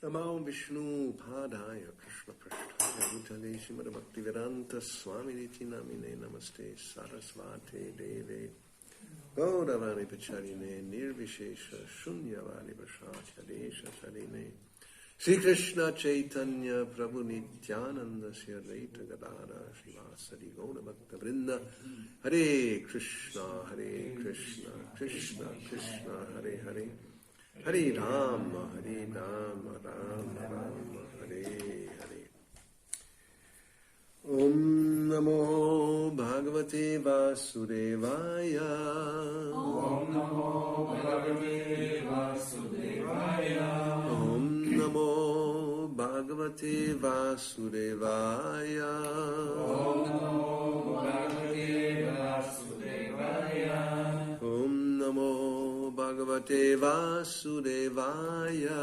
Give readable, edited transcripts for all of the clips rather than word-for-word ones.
Namo Vishnu Padaya Krishna Prasthaya Bhutale Srimad Bhakti-yoga Swami Niti Namine Namaste Sarasvate Deve Gauravani Pacharine Nirvishesha Shunyavali Vashasya Desha Sarine Sri Krishna Chaitanya Prabhu Nityananda Sri Advaita Gadara Srivasadi Gaura Bhakta Vrinda Hare Krishna Krishna Krishna Hare Hare Hare Rama, Rama Rama, Hare Hare. Om Namo Bhagavate Vasudevaya. Om Namo Bhagavate Vasudevaya. Om Namo Bhagavate Vasudevaya. Om Namo Bhagavate Vasudevaya. Om Namo Bhagavate Vasudevaya.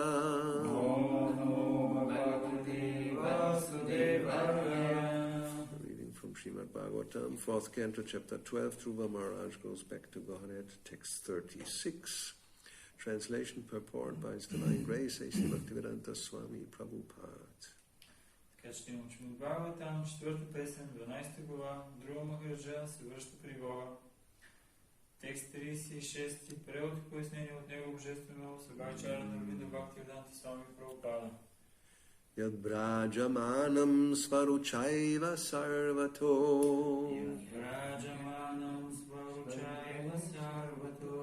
Om Namo Bhagavate Vasudevaya. Reading from Srimad Bhagavatam, 4th Canto, Chapter 12, Dhruva Maharaj goes back to Godhead, text 36. Translation, purport by His Divine Grace, A.C. Bhaktivedanta Swami Prabhupada. Така ще имам Шримад Бхагаватам, 4-та песен, 12 глава, Друга Махараджа се връща при Бога. Текст 36, превод и пояснение от Него Божествено, Сагачара на Вида Бхакти-yoga Свами Прабхупада. Yad Brajamanam Svaruchaiva Sarvato. Yad Brajamanam Svaruchaiva Sarvato.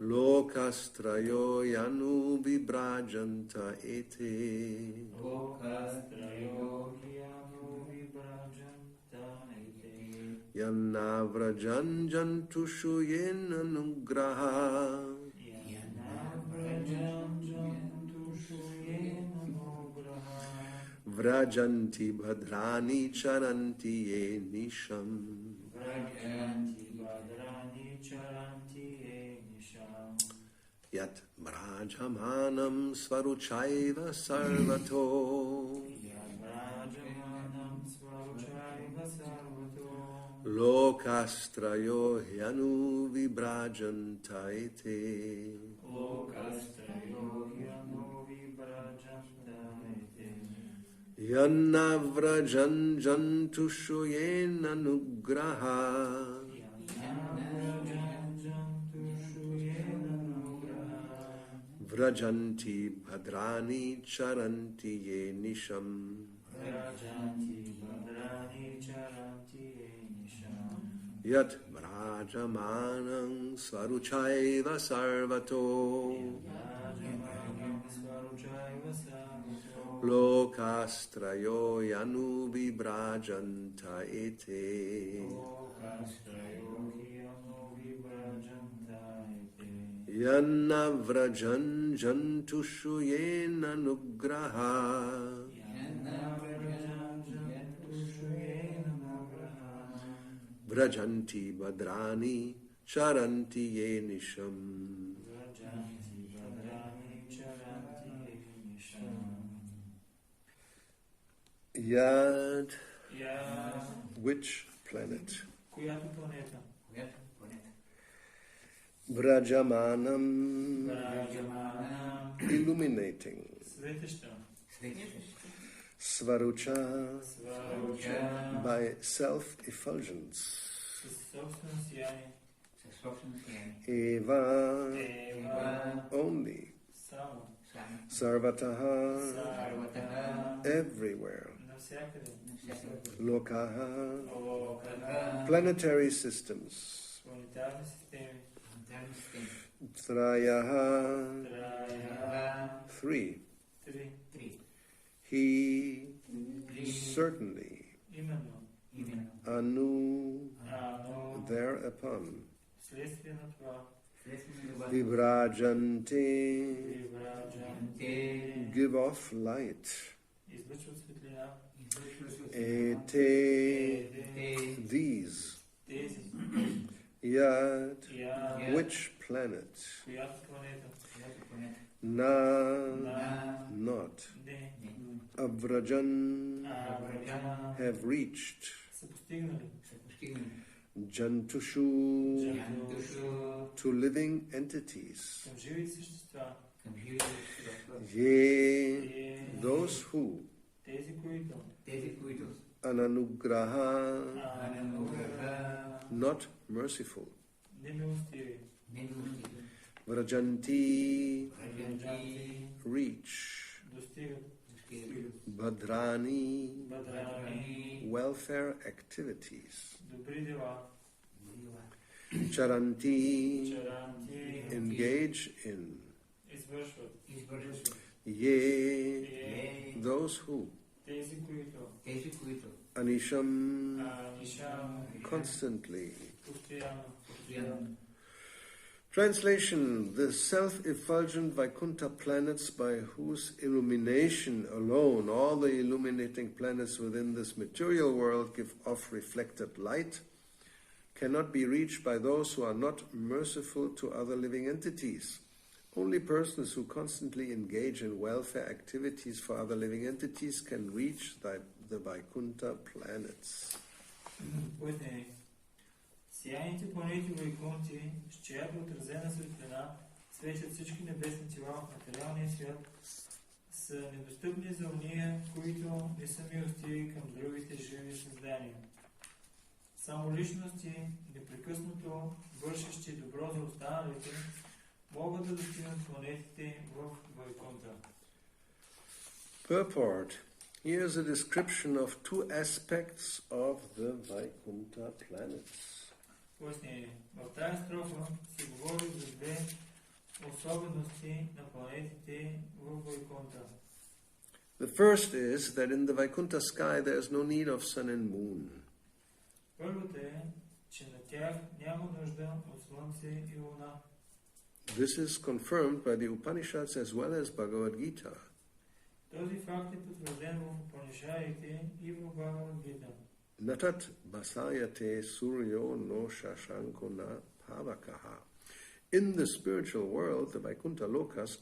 Lokastrayo Yanu Vibrajanta Ete. Lokastrayo Yanu Vibrajanta Ete. Yanavrajan Jantushu Yena Nugraha. Yanavrajan Jantushu Yena Nugraha. Vrajanti Bhadrani Charanti Ye Nisham. Vrajanti Bhadrani Charanti Ye Nisham. Yat Brajamanam Svaruchaiva Sarvato. Yat Brajamanam Svaruchaiva Sarvato. Lokastrayo Yanu Vibrajanta Ete. Lokastrayo Yanu Vibrajanta Ete. Yanavrajan Jantushu Yena Nugraha. Yanavrajan Jantushu Yena Nugraha. Vrajanti Bhadrani Charanti Ye Nisham. Vrajanti Bhadrani Charanti Ye Nisham. Yat Brajamanam Svaruchaiva Sarvato. Vrajamanam Svaruchaiva Sarvato. Lokastrayo Yanu Vibrajanta Ete. Lokastrayo Yanu Vibrajanta Ete. Yanavrajan Jantushu Yena Nugraha. Yanavrajan Jantushu Yena Nugraha. Vrajanti Bhadrani Charanti Ye Nisham. Vrajanti Bhadrani Charanti Ye Nisham. Yad, Yad. which planet? Която планета? Brajamanam, Vrajamanam. illuminating. Светеща. Svarucha, Svarucha. by self-effulgence. Със собствено сияние. Eva, Ева. only. Само. Sarvataha, Sarvataha. everywhere. Навсякъде. Lokaha, Локата. planetary systems. Планетарни системи. Trayaha, Трая. three. Три. He, certainly. Именно. Anu, Ано. thereupon. Вследствие на това. Vibrajante, Вивраджанте. give off light. Излъчват светлина. Ete, these. Тези. Yad, Я. which planet? Която планета? Na, На. not. Не. Avrajan, Авраджана. have reached. Са постигнали. Jantushu, Джантушу. to living entities. Към живи същества. Ye, Those who тези, които ananugraha, Анануграха, not merciful, немилостиви, vrajanti, Раджанти, reach, достигат, bhadrani, бадрани, welfare activities, добри дела, charanti, чаранти, engage in, извършват, ye, those who тези, които които нишам, constantly. постоянно. Translation: the self-effulgent Vaikuntha planets by whose illumination alone all the illuminating planets within this material world give off reflected light cannot be reached by those who are not merciful to other living entities. Only persons who constantly engage in welfare activities for other living entities can reach the Vaikuntha planets. Пояснение. Сияйните планети Вайкунти, с чиято отразена светлина светят всички небесни тела в материалния свят, са недостъпни за уния, които не са милостиви към другите живи създания. Само личности, непрекъснато вършещи добро за останалите, могат да достигнат планетите в Вайкунта. Purport. Here's a description of two aspects of the Vaikuntha planets. Пояснение. В тази строфа се говори за две особености на планетите в Вайкунта. The first is that in the Vaikuntha sky there is no need of sun and moon. Първото е, че на тях няма нужда от слънце и луна. This is confirmed by the Upanishads as well as Bhagavad Gita. Този факт е потвърден в Упанишадите и в Бхагавад-гита. Natat basayate suryo no shashanko na pavakaha. In the spiritual world, the Vaikuntha lokas,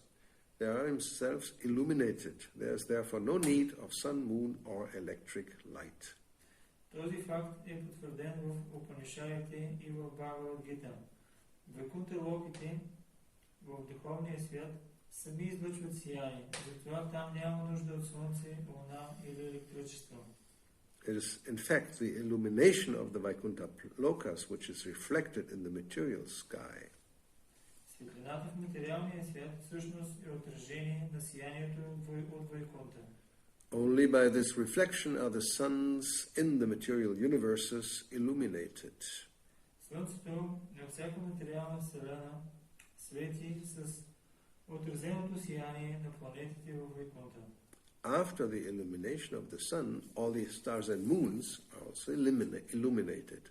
they are themselves illuminated. There is therefore no need of sun, moon or electric light. Този факт е потвърден в Упанишадите и в Бхагавад-гита. Вайкунта локите в духовния свят сами излъчват сияние, затова там няма нужда от слънце, луна или електричество. It is, in fact, the illumination of the Vaikuntha lokas which is reflected in the material sky. Светлината в материалния свят всъщност е отражение на сиянието от Вайкунта. Only by this reflection are the suns in the material universes illuminated. Слънцето на всяка материална вселена свети с отразеното сияние на планетите в Вайкунта. After the illumination of the sun, all the stars and moons are also illuminated.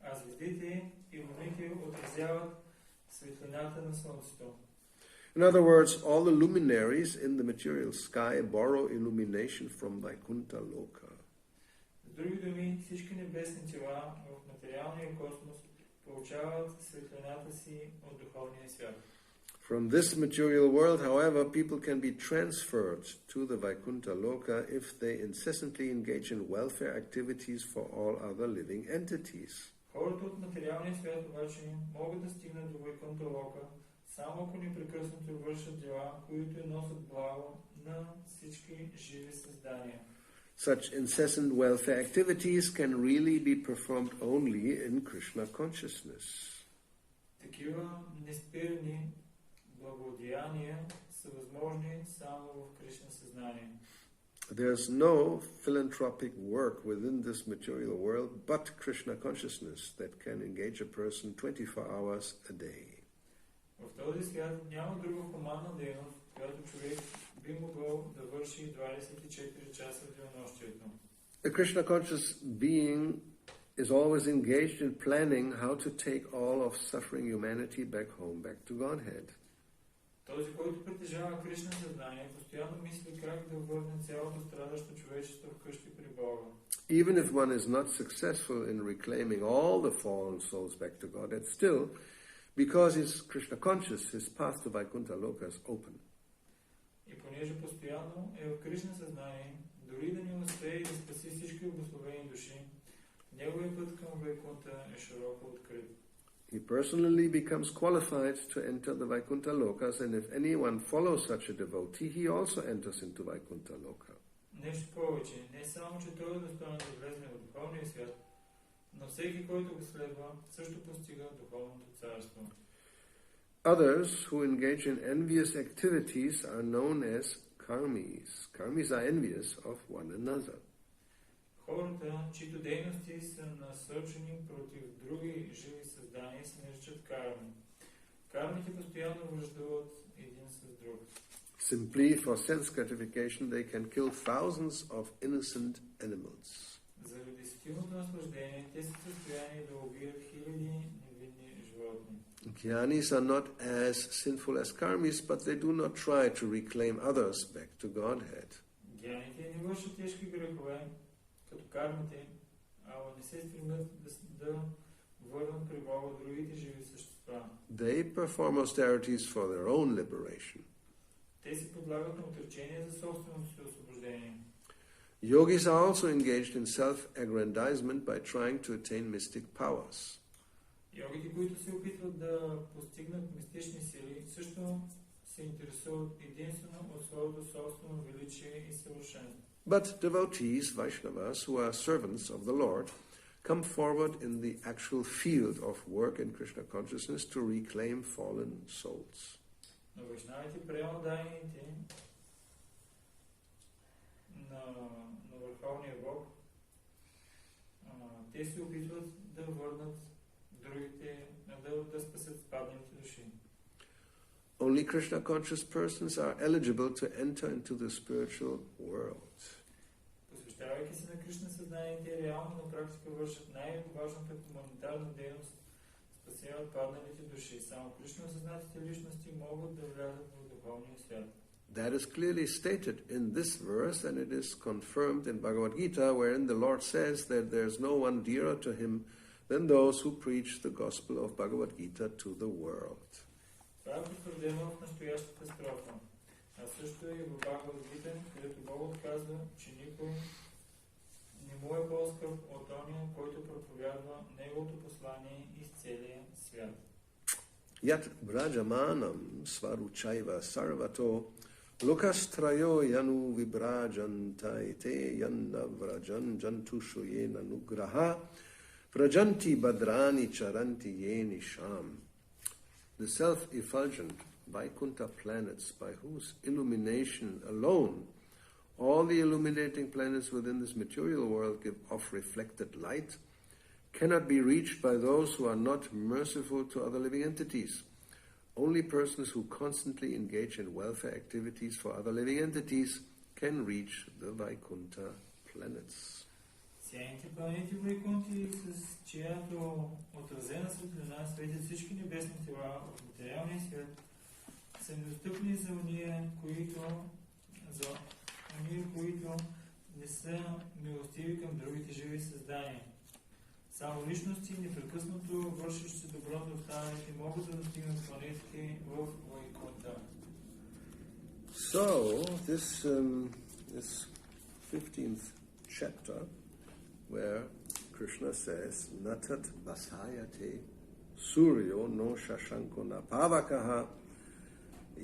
А звездите и луните отразяват светлината на Слънцето. In other words, all the luminaries in the material sky borrow illumination from Vaikuntha Loka. С други думи, всички небесни тела в материалния космос получават светлината си от духовния свят. From this material world, however, people can be transferred to the Vaikuntha Loka if they incessantly engage in welfare activities for all other living entities. Хората от материалния свят обаче могат да стигнат до Вайкунта Лока, само ако непрекъснато вършат дела, които носят благо на всички живи създания. Such incessant welfare activities can really be performed only in Krishna consciousness. Такива неспирни благодеяния са възможни само в Кришна съзнание. There's no philanthropic work within this material world but Krishna consciousness that can engage a person 24 hours a day. В този свят няма друга хуманна дейност, която човек би могъл да върши 24 часа в денонощието. A Krishna conscious being is always engaged in planning how to take all of suffering humanity back home, back to Godhead. Този, който притежава Кришна съзнание, постоянно мисли как да върне цялото страдащо човечество вкъщи при Бога. Even if one is not successful in reclaiming all the fallen souls back to Godhead, still, because he's Krishna conscious, his path to Vaikuntha Loka is open. И понеже постоянно е в Кришна съзнание, дори да не успее да спаси всички обусловени души, неговият път към Вайкунта е широко открит. he personally becomes qualified to enter the Vaikuntha Lokas, and if anyone follows such a devotee, he also enters into Vaikuntha Loka. Нещо повече, не само, че той е достоен да влезне в духовния свят, но всеки, който го следва, също постига духовното царство. Others who engage in envious activities are known as karmis. Karmis are envious of one another. Хората, чието дейности са насочени против други живи създания, се наричат карми. Кармите постоянно враждуват един с друг. Simply for sense gratification, they can kill thousands of innocent animals. Заради сетивното наслаждение, те са в състояние да убият хиляди невинни животни. Jnanis are not as sinful as karmis, but they do not try to reclaim others back to Godhead. Гяните не вършат тежки грехове, като кармите, ала не се стремят да върнат при Бога другите живи същества. They perform austerities for their own liberation. Те се подлагат на отречение за собственото си освобождение. Yogis are also engaged in self-aggrandizement by trying to attain mystic powers. Йогите, които се опитват да постигнат мистични сили, също се интересуват единствено от своето собствено величие и съвършенство. But devotees, Vaishnavas, who are servants of the Lord, come forward in the actual field of work in Krishna consciousness to reclaim fallen souls. Но вайшнавите, преодайните на Върховния Бог, те се опитват да върнат другите, да спасят спадналите души. Only Krishna conscious persons are eligible to enter into the spiritual world. Посвещавайки се на Кришна съзнанието, реално на практика вършат най-важната хуманитарна дейност, спасяват падналите души. Само Кришна съзнатите личности могат да влязат в духовния свят. That is clearly stated in this verse, and it is confirmed in Bhagavad Gita, wherein the Lord says that there is no one dearer to him than those who preach the gospel of Bhagavad Gita to the world. Това е потвърдено в настоящата строфа. А също и в Бхагавад Гита, където Бог казва, че никой не му е по-скъп от ония, който проповядва неговото послание из целия свят. Yat brajamanam svaruchaiva sarvato lokastrayo yanu vibrajantai te yanna vrajan jantusho yena nugraha vrajanti badrani charanti yeni sham. The self-effulgent Vaikuntha planets, by whose illumination alone all the illuminating planets within this material world give off reflected light, cannot be reached by those who are not merciful to other living entities. Only persons who constantly engage in welfare activities for other living entities can reach the Vaikuntha planets. Сияните планети Вайкунти, с чиято отразена светлина светят всички небесни тела в материалния свят, са недостъпни за уния, които не са милостиви към другите живи създания. Само личности, непрекъснато вършещи добро за останалите, могат да достигнат планетите в Вайкунта. So, this 15th chapter, where Krishna says, Natat vasayate suryo no shashanko napavakaha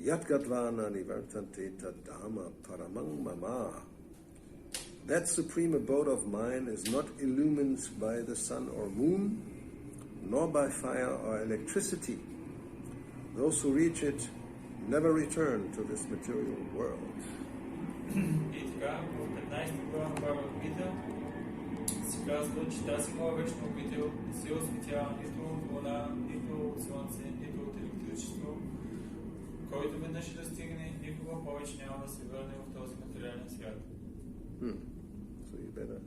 yatgatvana nivartante tadama paramang mama. That supreme abode of mine is not illumined by the sun or moon, nor by fire or electricity. Those who reach it never return to this material world. И така, в 15 глава на Бхагавад Гита се казва, че тази моя вечна обител не се осветява нито от луна, нито от слънце, нито от електричество. Който веднъж ще достигне, никога повече няма да се върне в този материален свят. So you better,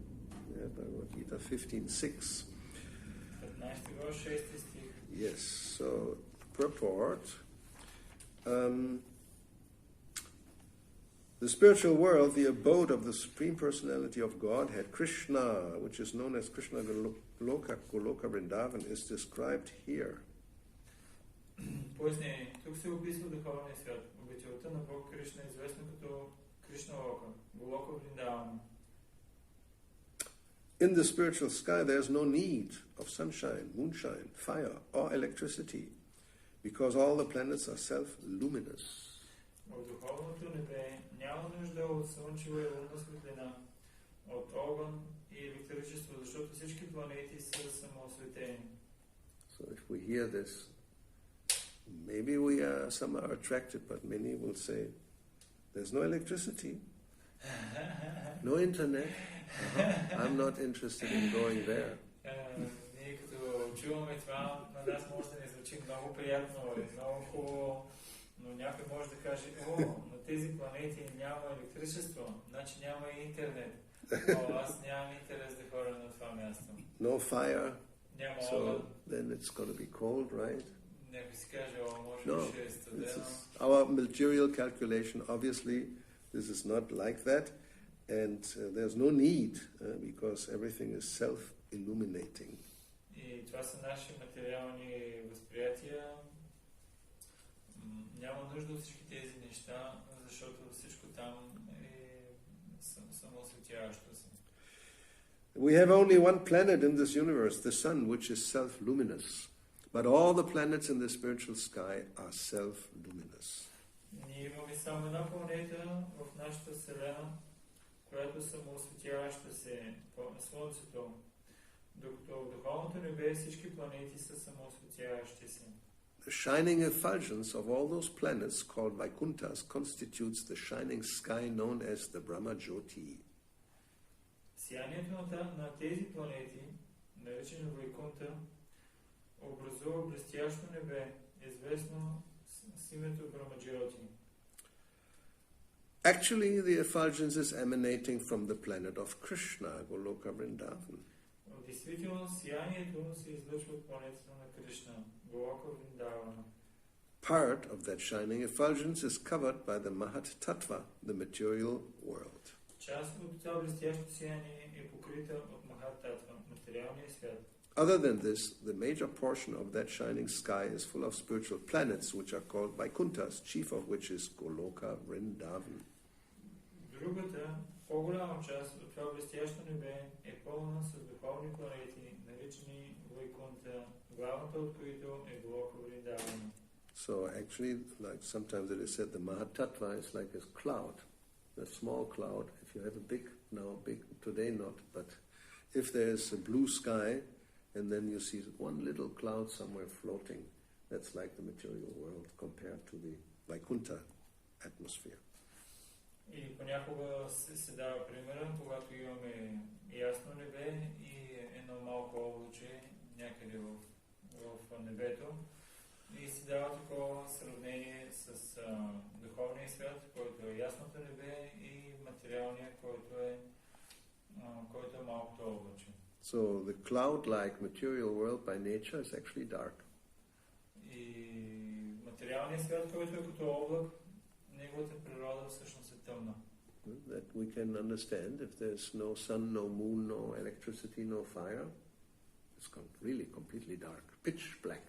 Bhagavad Gita 15:6. 15 глава, 6 стих. Yes, so purport. The spiritual world, the abode of the Supreme Personality of Godhead, Krishna, which is known as Krishna Goloka Vrindavan, is described here. Пояснение. Тук се описва духовния свят. Обителта на Бог Кришна е известна като Кришна Лока, Голока Вриндавана. In the spiritual sky, there's no need of sunshine, moonshine, fire, or electricity, because all the planets are self-luminous. В духовното небе няма нужда от слънчева и лунна светлина, от огън и електричество, защото всички планети са самоосветени. So if we hear this, maybe some are attracted, but many will say, there's no electricity, no internet, I'm not interested in going there. Ние като чуваме това, на нас може да ни звучи много приятно и много хубаво, но някой може да каже, на тези планети няма електричество, значи няма и интернет. Аз нямам интерес да ходя на това място. No fire, Няма so огън. then it's going to be cold, right? Някой си каже, може No, би ще е this студено. is our material calculation. Obviously, this is not like that, and there's no need because everything is self-illuminating. И това са наши материални възприятия. Няма нужда от всички тези неща, защото всичко там е самоосветяващо се. We have only one planet in this universe, the sun, which is self-luminous. But all the planets in the spiritual sky are self-luminous. Ние имаме само една планета в нашата Вселена, която е самоосветяваща се на Слънцето, докато в духовното небе всички планети са самоосветяващи се. The shining effulgence of all those planets called Vaikunthas constitutes the shining sky known as the Brahma Jyoti. Сиянието на тези планети, наречени Вайкунта, образува блестящо небе, известно с името Брамаджиоти. Actually, the effulgence is emanating from the planet of Krishna, Goloka Vrindavan. В действителност, сиянието се излъчва от планетата на Кришна, Голока Вриндавана. Part of that shining effulgence is covered by the Mahat Tattva, the material world. Част от това блестящо сияние е покрита от Махат Татва, материалния свят. Other than this, the major portion of that shining sky is full of spiritual planets, which are called Vaikunthas, chief of which is Goloka Vrindavan. Другата, по-голяма част от това блестящо небе е пълна с духовни планети, наричани Вайкунта, главната от които е Голока Вриндавана. So actually, like sometimes it is said, the Mahatattva is like a cloud, a small cloud. If you have a big, today not, but if there is a blue sky, and then you see one little cloud somewhere floating, that's like the material world compared to the Vaikuntha atmosphere. И понякога се дава примера, когато имаме ясно небе и едно малко облаче някъде в небето. И се дава такова сравнение с духовния свят, който е ясното небе, и материалния, който е малкото облаче. So the cloud-like material world by nature is actually dark. И материалният свят, който е като облак, неговата природа всъщност е тъмна. That we can understand. If there's no sun, no moon, no electricity, no fire, it's really completely dark, pitch black.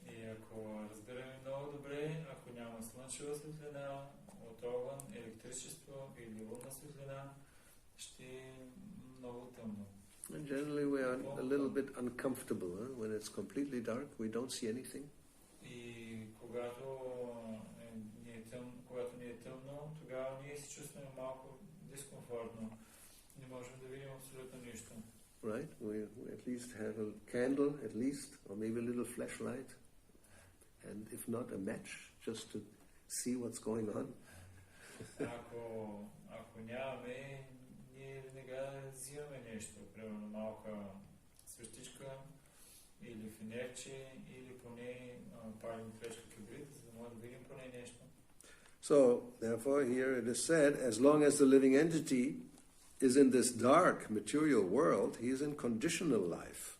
И ако разберем много добре, ако няма слънчева светлина, от огън, електричество или лунна светлина, ще е много тъмно. And generally we are a little bit uncomfortable when it's completely dark. We don't see anything. И когато ни е тъмно, тогава ние се чувстваме малко дискомфортно. Не можем да видим абсолютно нищо. Right? We at least have a candle, at least, or maybe a little flashlight. And if not, a match, just to see what's going on. Ако нямаме, ние веднага взимаме нещо, примерно малка свещичка или фенерче, или поне палим тречка кибрид, за да може да видим поне нещо. So, therefore, here it is said, as long as the living entity is in this dark material world, he is in conditional life.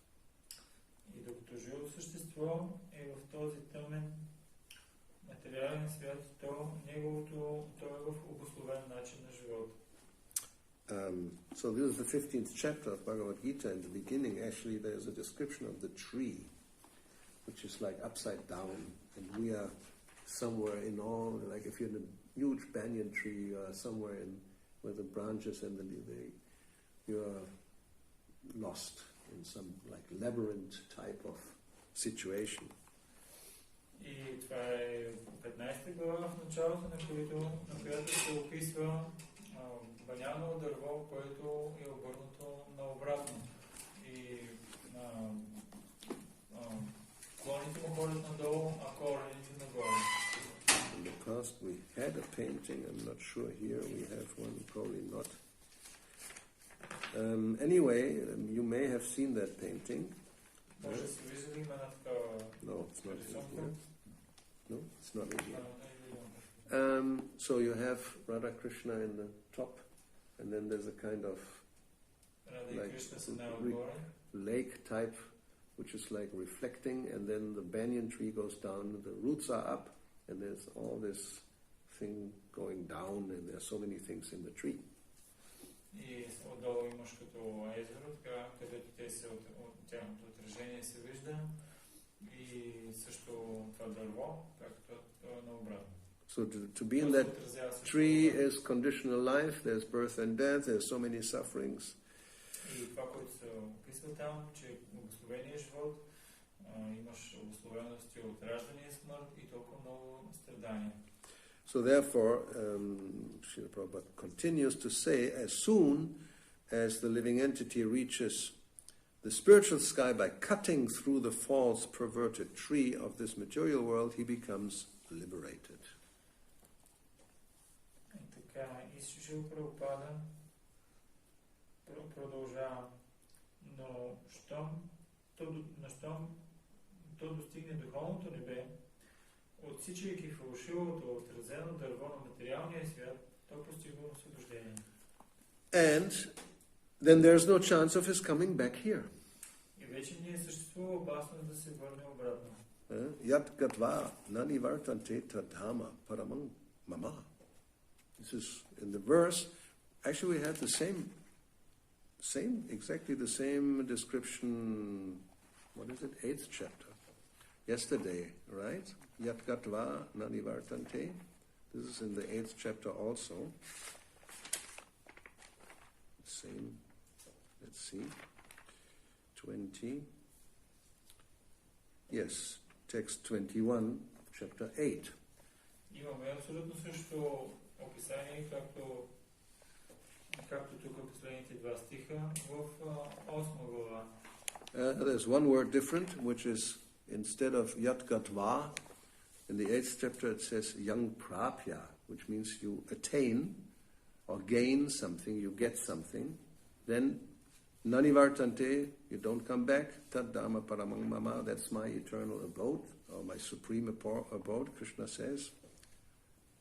И докато живо същество е в този тъмен материален свят, то е в обусловен начин на живота. So this is the 15th chapter of Bhagavad Gita. In the beginning, actually, there's a description of the tree, which is like upside down, and we are somewhere in all, like if you're in a huge banyan tree, you are somewhere in where the branches and the you're lost in some like labyrinth type of situation. И това е 15 глава в началото, на която се описва баняно дърво, което е обърнато наобратно. И клоните му ходят надолу, а корените нагоре. In the past we had a painting, I'm not sure here we have one, probably not. Anyway, you may have seen that painting. Може да си виждали има една такава No, it's not in рисунка. here. No, it's not in here. So you have Radha Krishna in the top, and then there's a kind of Рада и like Кришна са най-отгоре. lake type, which is like reflecting, and then the banyan tree goes down, the roots are up, and there's all this thing going down, and there are so many things in the tree. И отдолу имаш като езеро, така, където те се от тяхното отражение се вижда. И също това дърво, както е наобратно. So to be in that tree is conditional life, there's birth and death, there's so many sufferings. И това, което се описва там, че благословения живот, имаш благословености от раждане и смърт и толкова много страдания. So therefore, Srila Prabhupada continues to say, as soon as the living entity reaches the spiritual sky by cutting through the false, perverted tree of this material world, he becomes liberated. И така, Исус Прабхупада продължава, но щом то достигне духовното небе, отсичайки фалшивото отразено дърво на материалния свят, то постигва освобождение. And then there's no chance of his coming back here. И вече не съществува опасност да се върне обратно. Yat gatva nani vartante tadhama paramang mama. This is in the verse. Actually, we had the exactly the same description. What is it? 8th chapter. Yesterday, right? Yat gatva nani vartante. This is in the 8th chapter also. Same. Let's see. 20. Yes, text 21, chapter 8. Имаме абсолютно също описание, както тук последните два стиха в 8 глава. There's one word different, which is instead of Yat Gatva, in the 8th chapter it says Yang Prapya, which means you attain or gain something, you get something. Then Nani Vartante, you don't come back. Tad Dhamma Paramang Mama, that's my eternal abode, or my supreme abode, Krishna says.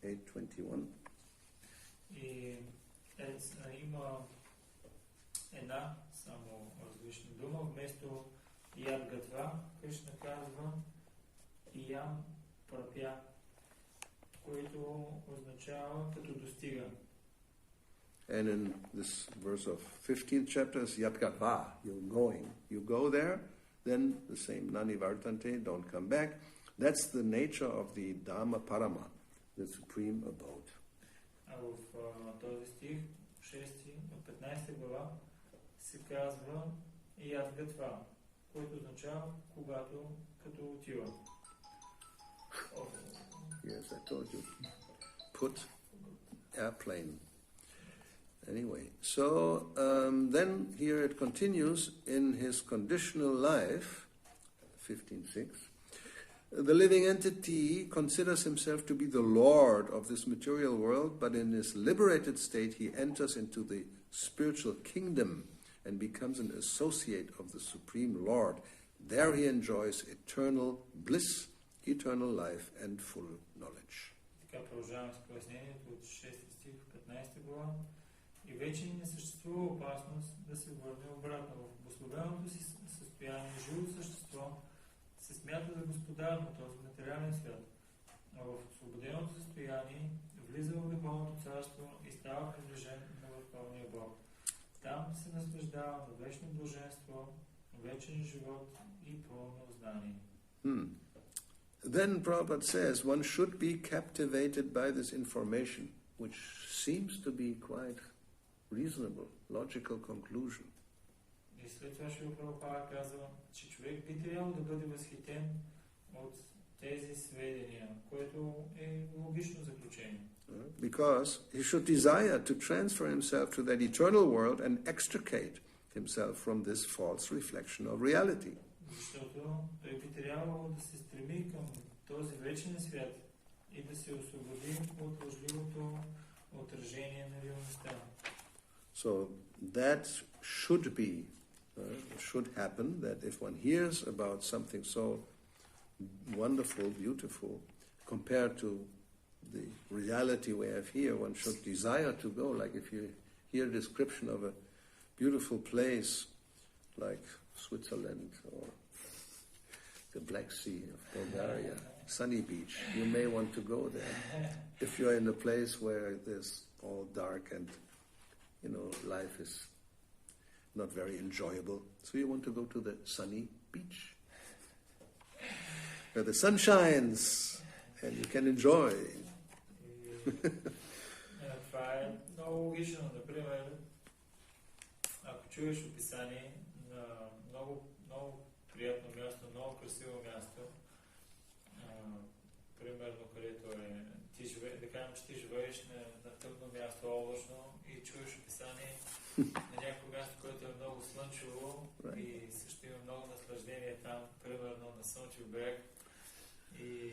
8:21. И има една само различна дума, вместо Яд Гатва, Кришна казва Ям Прапя, което означава като достига. And in this verse of 15th chapter is Yat Gatva, you're going. You go there, then the same Nani Vartante, don't come back. That's the nature of the Dhamma Parama, the supreme abode. А в този стих, 6 от 15 глава, се казва Яд Гатва, което означава като отива. Yes, I told you. Put airplane. Anyway, so then here it continues in his conditional life, 15.6. The living entity considers himself to be the Lord of this material world, but in his liberated state he enters into the spiritual kingdom and becomes an associate of the Supreme Lord. There he enjoys eternal bliss, eternal life and full knowledge. Така продължаваме с пояснението от 6 стих, 15 глава. И вече не съществува опасност да се върне обратно. В благословеното си състояние живо същество се смята за господар на този материален свят. А в освободеното състояние влиза в духовното царство и става приближен на Върховния Бог. Там се наслаждава на вечно блаженство, вечен живот и пълно знание. Then Prabhupada says one should be captivated by this information, which seems to be quite reasonable, logical conclusion. И след това Шрила Прабхупада казва, че човек би трябвало да бъде възхитен от тези сведения, което е логично заключение. Because he should desire to transfer himself to that eternal world and extricate himself from this false reflection of reality. Защото той би трябвало да се стреми към този вечен свят и да се освободи от лъжливото отражение на реалността. So that should happen, that if one hears about something so wonderful, beautiful, compared to the reality we have here, one should desire to go. Like if you hear a description of a beautiful place like Switzerland or the Black Sea of Bulgaria, sunny beach, you may want to go there. If you're in a place where there's all dark and, life is not very enjoyable, so you want to go to the sunny beach, where the sun shines and you can enjoy. Това е много логично. Например, ако чуеш описание на много приятно място, много красиво място, примерно където да кажем, че ти живееш на тъмно място, облачно, и чуеш описание на някакво място, което е много слънчево и също има много наслаждение там, примерно на Слънчев бряг, и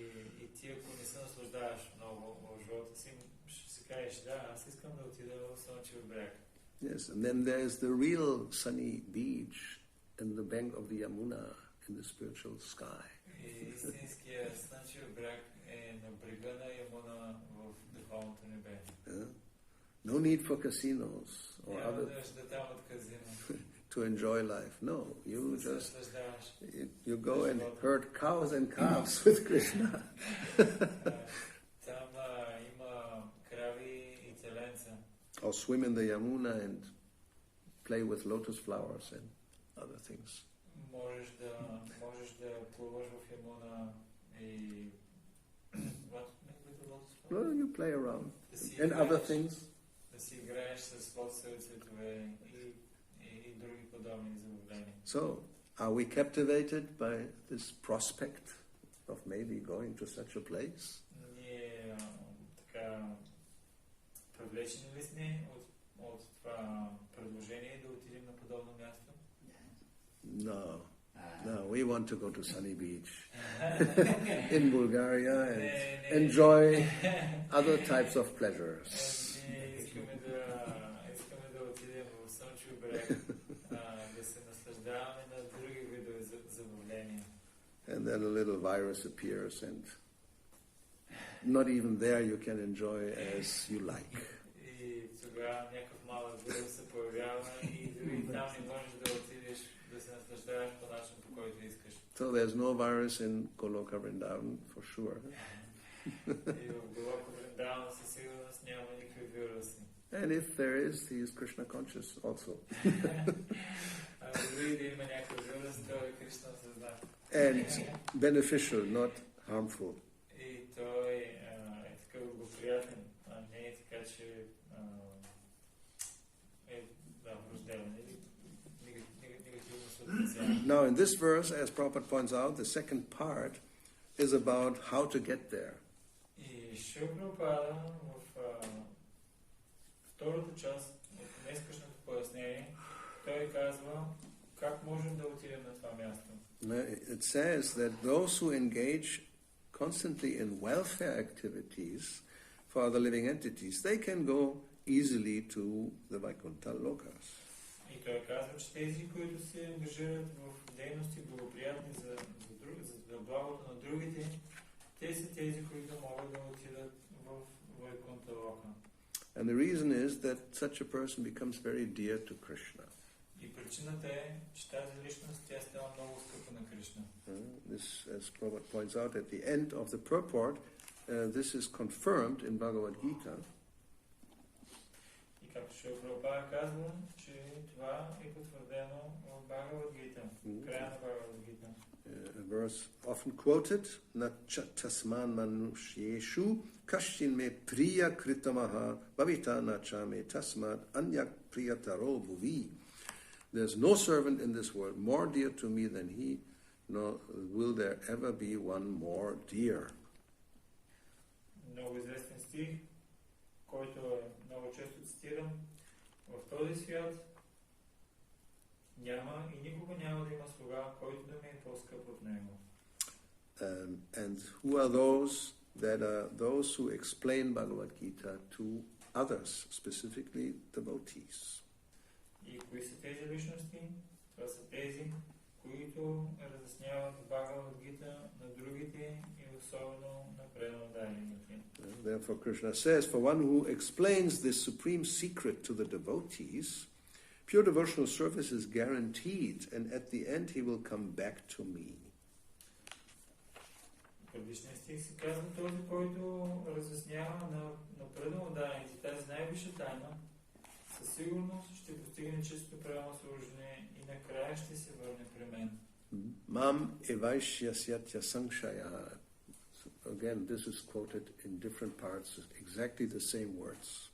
ти ако не се наслаждаваш много в живота си, ще си кажеш, да, аз искам да отида в Слънчев бряг. Yes, and then there's the real sunny beach in the bank of the Yamuna in the spiritual sky. И истинския Слънчев бряг е на брега на Ямуна в духовното небе. No need for casinos or Няма other нужда там от казино. to enjoy life. No, you Да се just наслаждаваш. you go and herd cows and calves with Krishna. Там има крави и теленца. Or swim in the Yamuna and play with lotus flowers and other things. Можеш да плуваш в Ямуна и Well, you play around да си and other играеш, things. да си играеш с лотосови цветове и други подобни забавления. So, are we captivated by this prospect of maybe going to such a place? Ние така привлечени ли сме от това предложение да отидем на подобно място? No. No, we want to go to sunny beach in Bulgaria and enjoy other types of pleasures. Ние искаме да отидем в Слънчев бряг, да се наслаждаваме на други видове забавления. And then a little virus appears and not even there you can enjoy as you like. И тогава някакъв малък вирус се появява и дори там не можеш да отидеш да се наслаждаваш по начин, по който искаш. So there's no virus in Goloka Vrindavan for sure. И в Голока Вриндавана със сигурност няма никакви вируси. And if there is, he is Krishna conscious also. Дори да има някакъв вирус, той е Кришна съзнат. And beneficial, not harmful. И той е такъв благоприятен, а не е така, че е враждебен или негативно се отразява. Now in this verse, as Prabhupada points out, the second part is about how to get there. И Шрила Прабхупада в втората част от днескашното пояснение, той казва как можем да отидем на това място. It says that those who engage constantly in welfare activities for other living entities, they can go easily to the Vaikuntha lokas. И той казва, че тези, които се ангажират в дейности благоприятни за благото на другите, те са тези, които могат да отидат в Вайкунта лока. And the reason is that such a person becomes very dear to Krishna. И причината е, че тази личност тя става много скъпа на Кришна. This, as Prabhupada points out at the end of the purport, this is confirmed in Bhagavad Gita. И както Шрила Прабхупада казва, че това е потвърдено в Бхагавад Гита, края на Бхагавад Гита. verse often quoted, na tasman manushyeshu kashtin me priya kritamaha bhavita na cha me tasmad anyak priyataro bhuvi. There's no servant in this world more dear to me than he, nor will there ever be one more dear. Много известен стих, който е много често цитиран. В този свят няма и никога няма да има слуга, който да ми е по-скъп от него. And who are those? That are those who explain Bhagavad Gita to others, specifically devotees. И кои са тези личности? Това са тези, които разясняват Бхагавад Гита на другите и особено на преданодарените. Therefore Krishna says, for one who explains this supreme secret to the devotees, pure devotional service is guaranteed, and at the end he will come back to me. Предишния стих се казва, този, който разяснява на преданодарените тази най-висша тайна, със сигурност ще постигне чисто правилно служене и накрая ще се върне при мен. Mam evaishyasya sankshaya. Again, this is quoted in different parts, exactly the same words.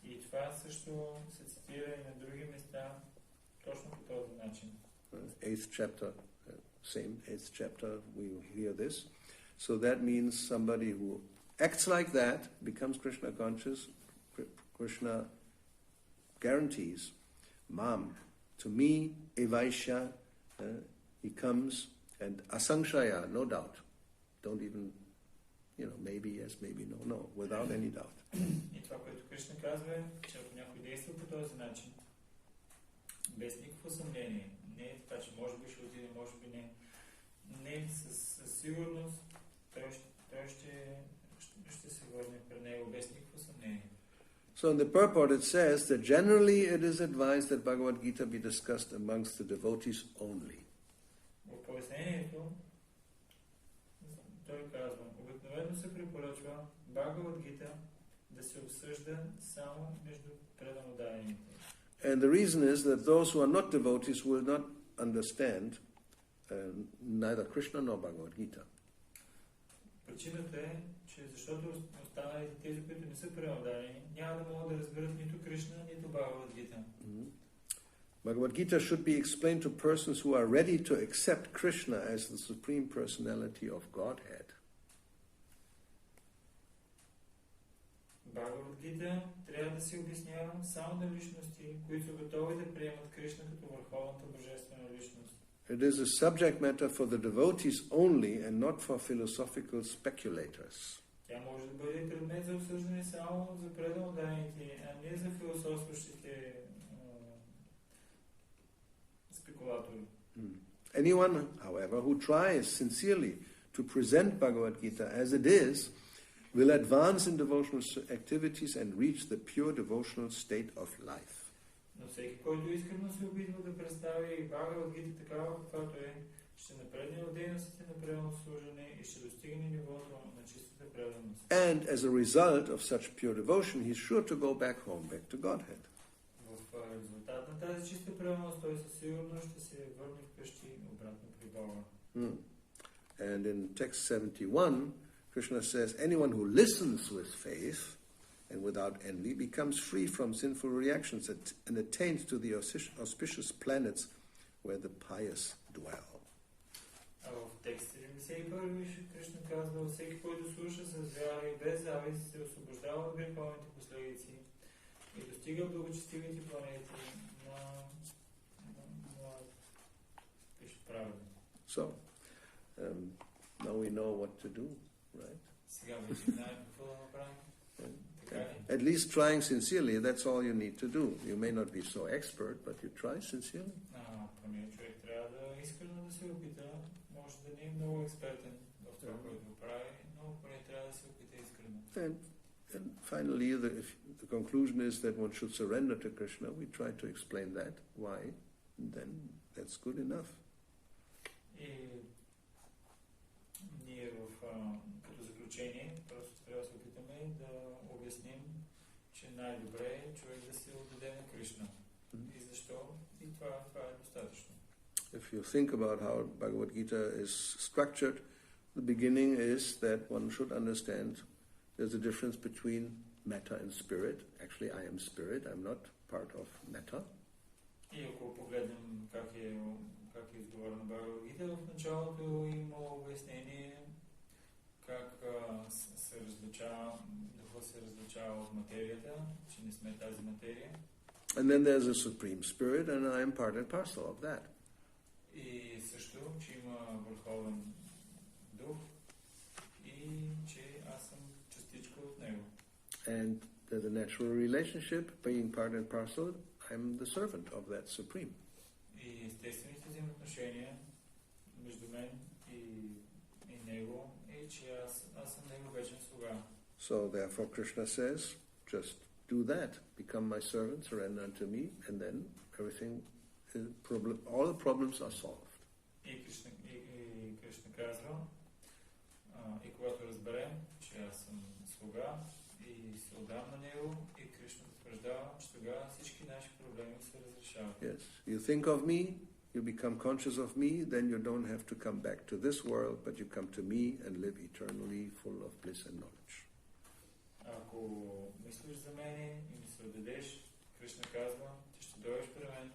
И това също се цитира и на други места, точно по този начин. 8th chapter, same 8th chapter, we hear this. So that means somebody who acts like that, becomes Krishna conscious. Krishna guarantees, Mam, to me, evaisha, he comes, and asankshaya, no doubt. Don't even, maybe yes, maybe no, without any doubt. И това, което Кришна казва е, че ако някой действа по този начин, без никакво съмнение, не е така, че може би ще отиде, може би не, със сигурност, той ще се върне при него без никакво съмнение. So in the purport it says that generally it is advised that Bhagavad Gita be discussed amongst the devotees only. В пояснението той казва, обикновено се препоръчва Бхагавад Гита да се обсъжда само между преданодарените. And the reason is that those who are not devotees will not understand neither Krishna nor Bhagavad Gita. Причината е, че защото останалите тези, които не са преданодарени, няма да могат да разберат нито Кришна, нито Бхагавад Гита. Bhagavad Gita should be explained to persons who are ready to accept Krishna as the Supreme Personality of Godhead. Бхагавад Гита трябва да се обяснява само на личности, които са готови да приемат Кришна като върховната божествена личност. It is a subject matter for the devotees only and not for philosophical speculators. Тя може да бъде предмет за обсъждане само за преданодарените, а не за философстващите спекулатори. Anyone, however, who tries sincerely to present Bhagavad Gita as it is, will advance in devotional activities and reach the pure devotional state of life. Но всеки, който искрено се опитва да представи Бхагавад Гита такава каквато е, ще напредне в дейностите на преданно служене и ще достигне нивото на чистата преданост. And as a result of such pure devotion, he is sure to go back home, back to Godhead. В резултат на тази чиста преданост, той със сигурност ще се върне вкъщи обратно при Бога. And in text 71, Krishna says, anyone who listens with faith and without envy becomes free from sinful reactions and attains to the auspicious planets where the pious dwell. А в текст 71 Кришна казва, всеки, който слуша с вяра и без завист, се освобождава от греховните последици и достига благочестивите планети на праведни. So, now we know what to do, right? Сега вече знаем какво да направим. At least trying sincerely, that's all you need to do. You may not be so expert, but you try sincerely. Поне човек трябва да искрено да се опита. Може да не е много експертен в това, което прави, но поне трябва да се опита искрено. And finally, the conclusion is that one should surrender to Krishna. We try to explain that. Why? And then that's good enough. И ние като заключение просто трябва да се опитаме да обясним, че най-добре е човек да се отдаде на Кришна. И защо? И това е достатъчно. If you think about how Bhagavad Gita is structured, the beginning is that one should understand there's a difference between matter and spirit. Actually, I am spirit, I'm not part of matter. И ако погледнем как е изговорено Бхагавад Гита, в началото има обяснение как се различава, духът се различава от материята, че не сме тази материя. And then there's a supreme spirit and I am part and parcel of that. И също, че има върховен дух и че аз съм частичка от него. And there's a natural relationship, being part and parcel, I'm the servant of that supreme. И естествените взаимоотношения между мен и него е, че аз съм него вечен слуга. So therefore Krishna says, just do that, become my servant, surrender unto me, and then everything, all the problems are solved. И Кришна казва, и когато разберем, че аз съм слуга и се отдам на него, и Кришна потвърждава, че тогава всички наши проблеми се разрешават. Yes, you think of me, you become conscious of me, then you don't have to come back to this world, but you come to me and live eternally full of bliss and knowledge. Ако мислиш за мене и ми се отдадеш, Кришна казва, ти ще дойдеш при мен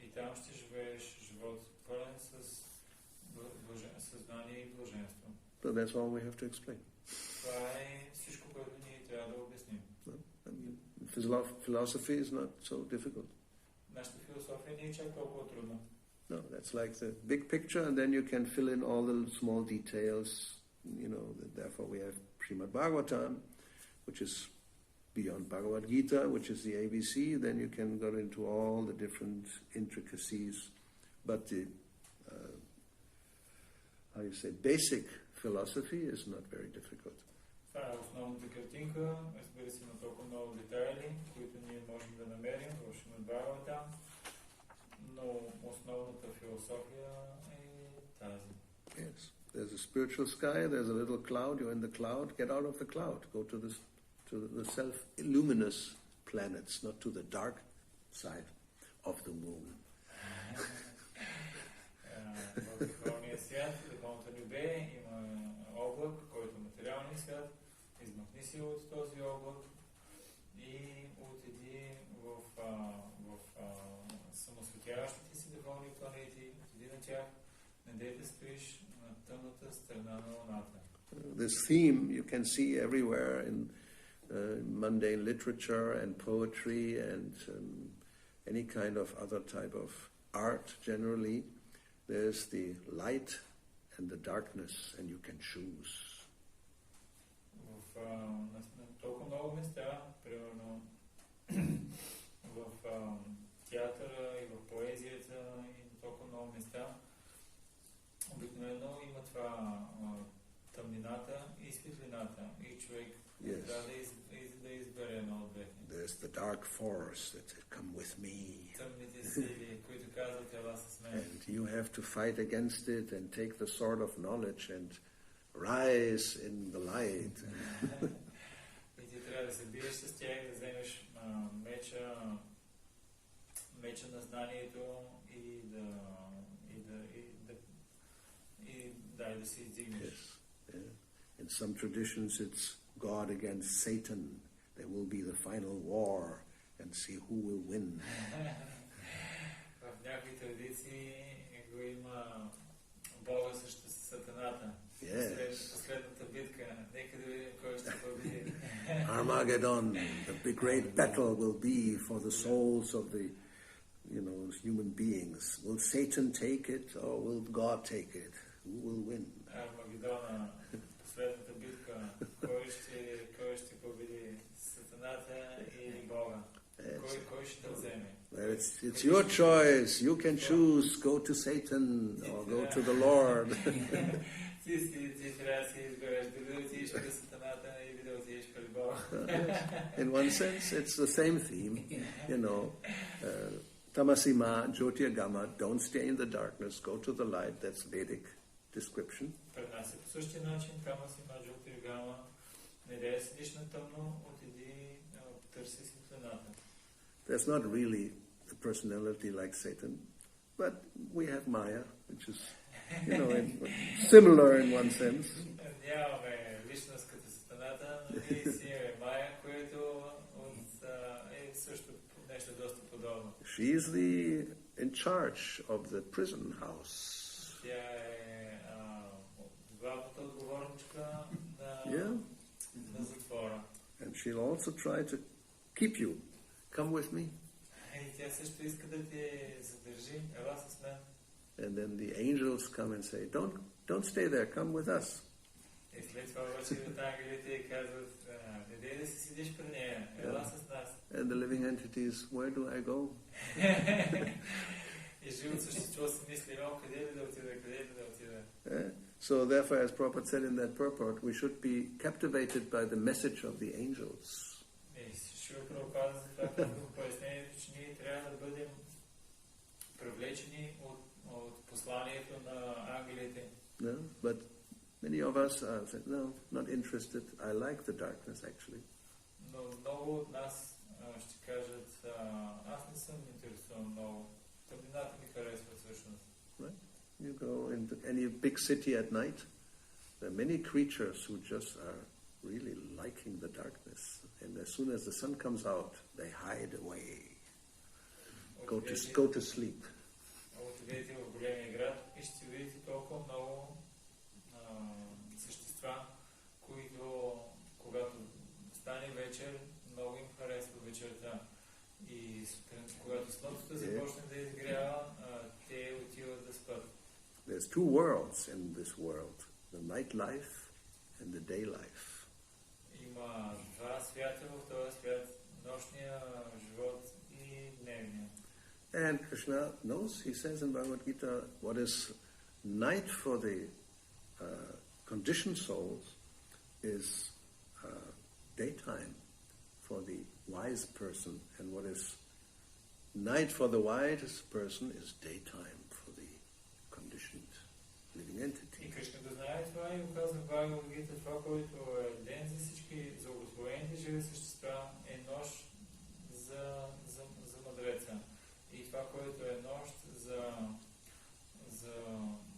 и там ще живееш живот пълен с съзнание и блаженство. So that's all we have to explain. Това е всичко, което ние трябва да обясним. Philosophy is not so difficult. Нашата философия не е чак толкова трудна. No, that's like the big picture, and then you can fill in all the small details. You know, therefore we have Srimad Bhagavatam, which is beyond Bhagavad Gita, which is the ABC. Then you can go into all the different intricacies. But the, how you say, basic philosophy is not very difficult. Това е основната картинка. Разбира се, има толкова много детайли, които ние можем да намерим в Шримад Бхагаватам, но основната философия е тази. Yes, there's a spiritual sky, there's a little cloud, you're in the cloud, get out of the cloud, go to the self-luminous planets, not to the dark side of the moon. В духовния свят, в духовното небе има облак, който е материалния свят. Измахни се от този облак и отиди в самосветяващите си духовни планети, отиди на тях, не да спиш на тъмната страна на луната. This theme you can see everywhere in mundane literature and poetry and any kind of other type of art generally. There's the light and the darkness, and you can choose. На толкова много места, примерно в театъра и в поезията и на толкова много места, обикновено има това тъмнината и светлината. И човек трябва да избере едно от двете. There's the dark force that says, come with me. Тъмните сили, които казват, ела с мен. And you have to fight against it and take the sword of knowledge and rise in the light. И ти трябва да се биеш с тях, да вземеш меча на знанието и да се издигнеш. Yes. Yeah. In some traditions it's God against Satan. There will be the final war and see who will win. В някои традиции го има Бога срещу Сатаната. Yes. Последната битка. Нека да видим кой ще победи. Armageddon, the great battle will be for the souls of the, human beings. Will Satan take it or will God take it? Who will win? Армагедона, последната битка. Кой ще победи? Сатаната или Бога? Кой ще вземе? Well, it's your choice. You can choose. Go to Satan or go to the Lord. In one sense, it's the same theme. Tamasima, Jyotirgama, don't stay in the darkness, go to the light. That's Vedic description. There's not really a personality like Satan. but we have Maya, which is, similar in one sense. Нямаме личност като Сатаната, но ние си имаме Майя, което е също нещо доста подобно. She is in charge of the prison house. Тя е главната отговорничка на затвора. And she'll also try to keep you. Come with me. И тя също иска да те задържи. Ела с мен. And then the angels come and say, don't stay there, come with us. И след това обаче от ангелите казват, не дей да си седиш при нея, ела с нас. And the living entities, where do I go? И живото същество си мисли, къде ли да отида? So therefore, as Prabhupada said in that purport, we should be captivated by the message of the angels. И Шрила Прабхупада за това казва в пояснението, че ние трябва да бъдем привлечени от посланието на ангелите. No, but many of us said, no, not interested. I like the darkness actually. Но много от нас ще кажат, аз не съм интересуван много. Тъмнината ми харесва всъщност. Right? You go into any big city at night, there are many creatures who just are really liking the darkness. And as soon as the sun comes out, they hide away, go to sleep. Отидете в големия град и ще видите толкова много същества, които, когато стане вечер, много им харесва вечерта. И когато слънцето започне да изгрява, те отиват да спят. There's two worlds in this world, the night life and the day life. Има два свята в този свят, нощния живот и дневния. And Krishna knows, he says in Bhagavad Gita, what is night for the conditioned souls is daytime for the wise person, and what is night for the wise person is daytime for the conditioned living entity. И Кришна да знае това и го казва в Бхагавад Гита, това, което е ден за всички, за обособените живи същества, е нощ за мъдреца. И това, което е нощ за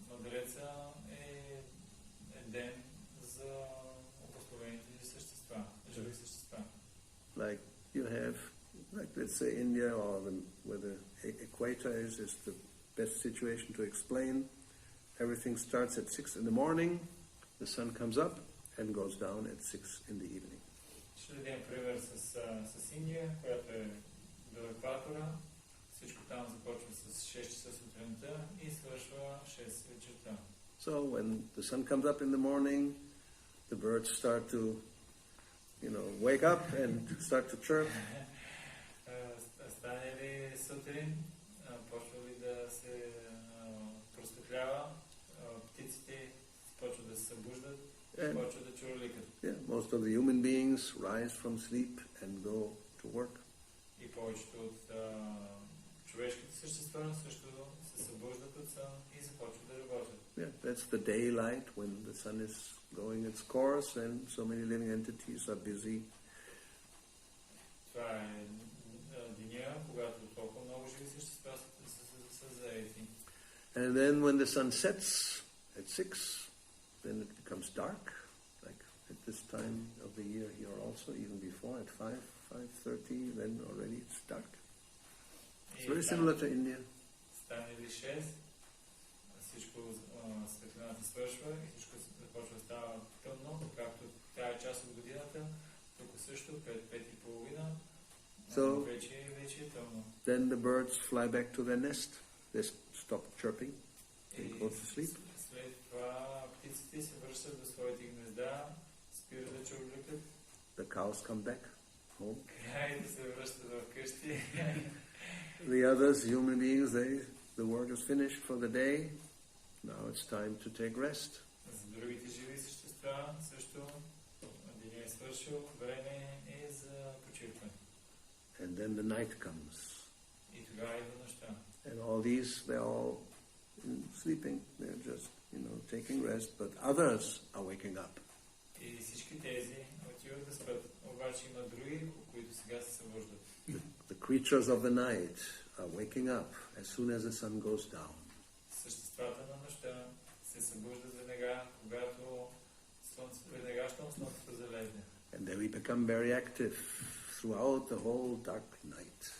мъдреца, е ден за обособените същества, живи същества. Like you have, like let's say India, or where the equator is the best situation to explain. Everything starts at 6 in the morning, the sun comes up and goes down at 6 in the evening. Ще дадем пример с Индия, която е до екватора. Всичко там започва с 6 часа сутринта и свършва 6 вечерта. So when the sun comes up in the morning, the birds start to, wake up and start to chirp. Стане ли сутрин, почва ли да се просветлява, птиците почват да се събуждат, почват да чурликат. Yeah, most of the human beings rise from sleep and go to work. И повечето от човешките същества също се събуждат от сън и започват да работят. Yeah, that's the daylight when the sun is going its course and so many living entities are busy. Това е деня, когато толкова много живи същества са заети. And then when the sun sets at 6, then it becomes dark, like at this time of the year here also, even before at 5:30, then already it's dark. It's very similar to India. Стане ли 6, всичко светлината свършва и всичко започва да става тъмно, както тая част от годината, тук също 5:30, вече е тъмно. Then the birds fly back to their nest. They stop chirping. They go to sleep. След това птиците се връщат до своите гнезда, спират да чурликат. The cows come back home. Край да се връщат в къщи. The others, human beings, the work is finished for the day. Now it's time to take rest. За другите живи същества също денят е свършил, време е за почивка. And then the night comes. И тогава идва нощта. And all these, they're all sleeping. They're just, taking rest. But others are waking up. И всички тези отиват да спят. Обаче има други, които сега се събуждат. The creatures of the night are waking up as soon as the sun goes down. Съществата на нощта се събуждат веднага, когато веднага, щом слънцето залезне. And then we become very active throughout the whole dark night.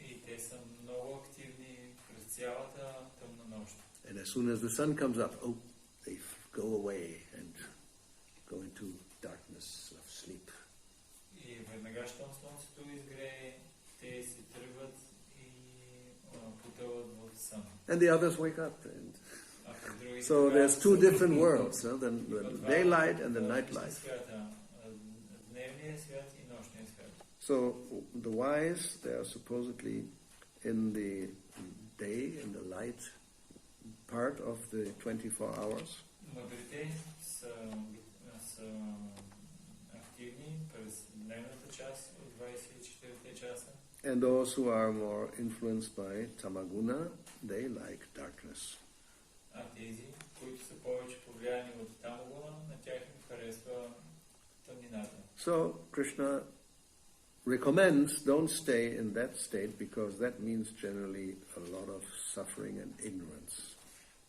И те са много активни през цялата тъмна нощ. And as soon as the sun comes up, they go away and go into darkness of sleep. И веднага, щом слънцето изгрее, те си тръгват и потъват в сън. And the others wake up. And другите so there's two different worlds, the daylight and the night life. Дневният свят и нощният свят. So the wise, they are supposedly in the day, in the light part of the 24 hours. Мъдрите са активни през дневната част от 24 часа. And those who are more influenced by tamaguna, they like darkness. А тези, които са повече повлияни от тамагуна, на тях им харесва тъмнината. So Krishna recommends don't stay in that state because that means generally a lot of suffering and ignorance.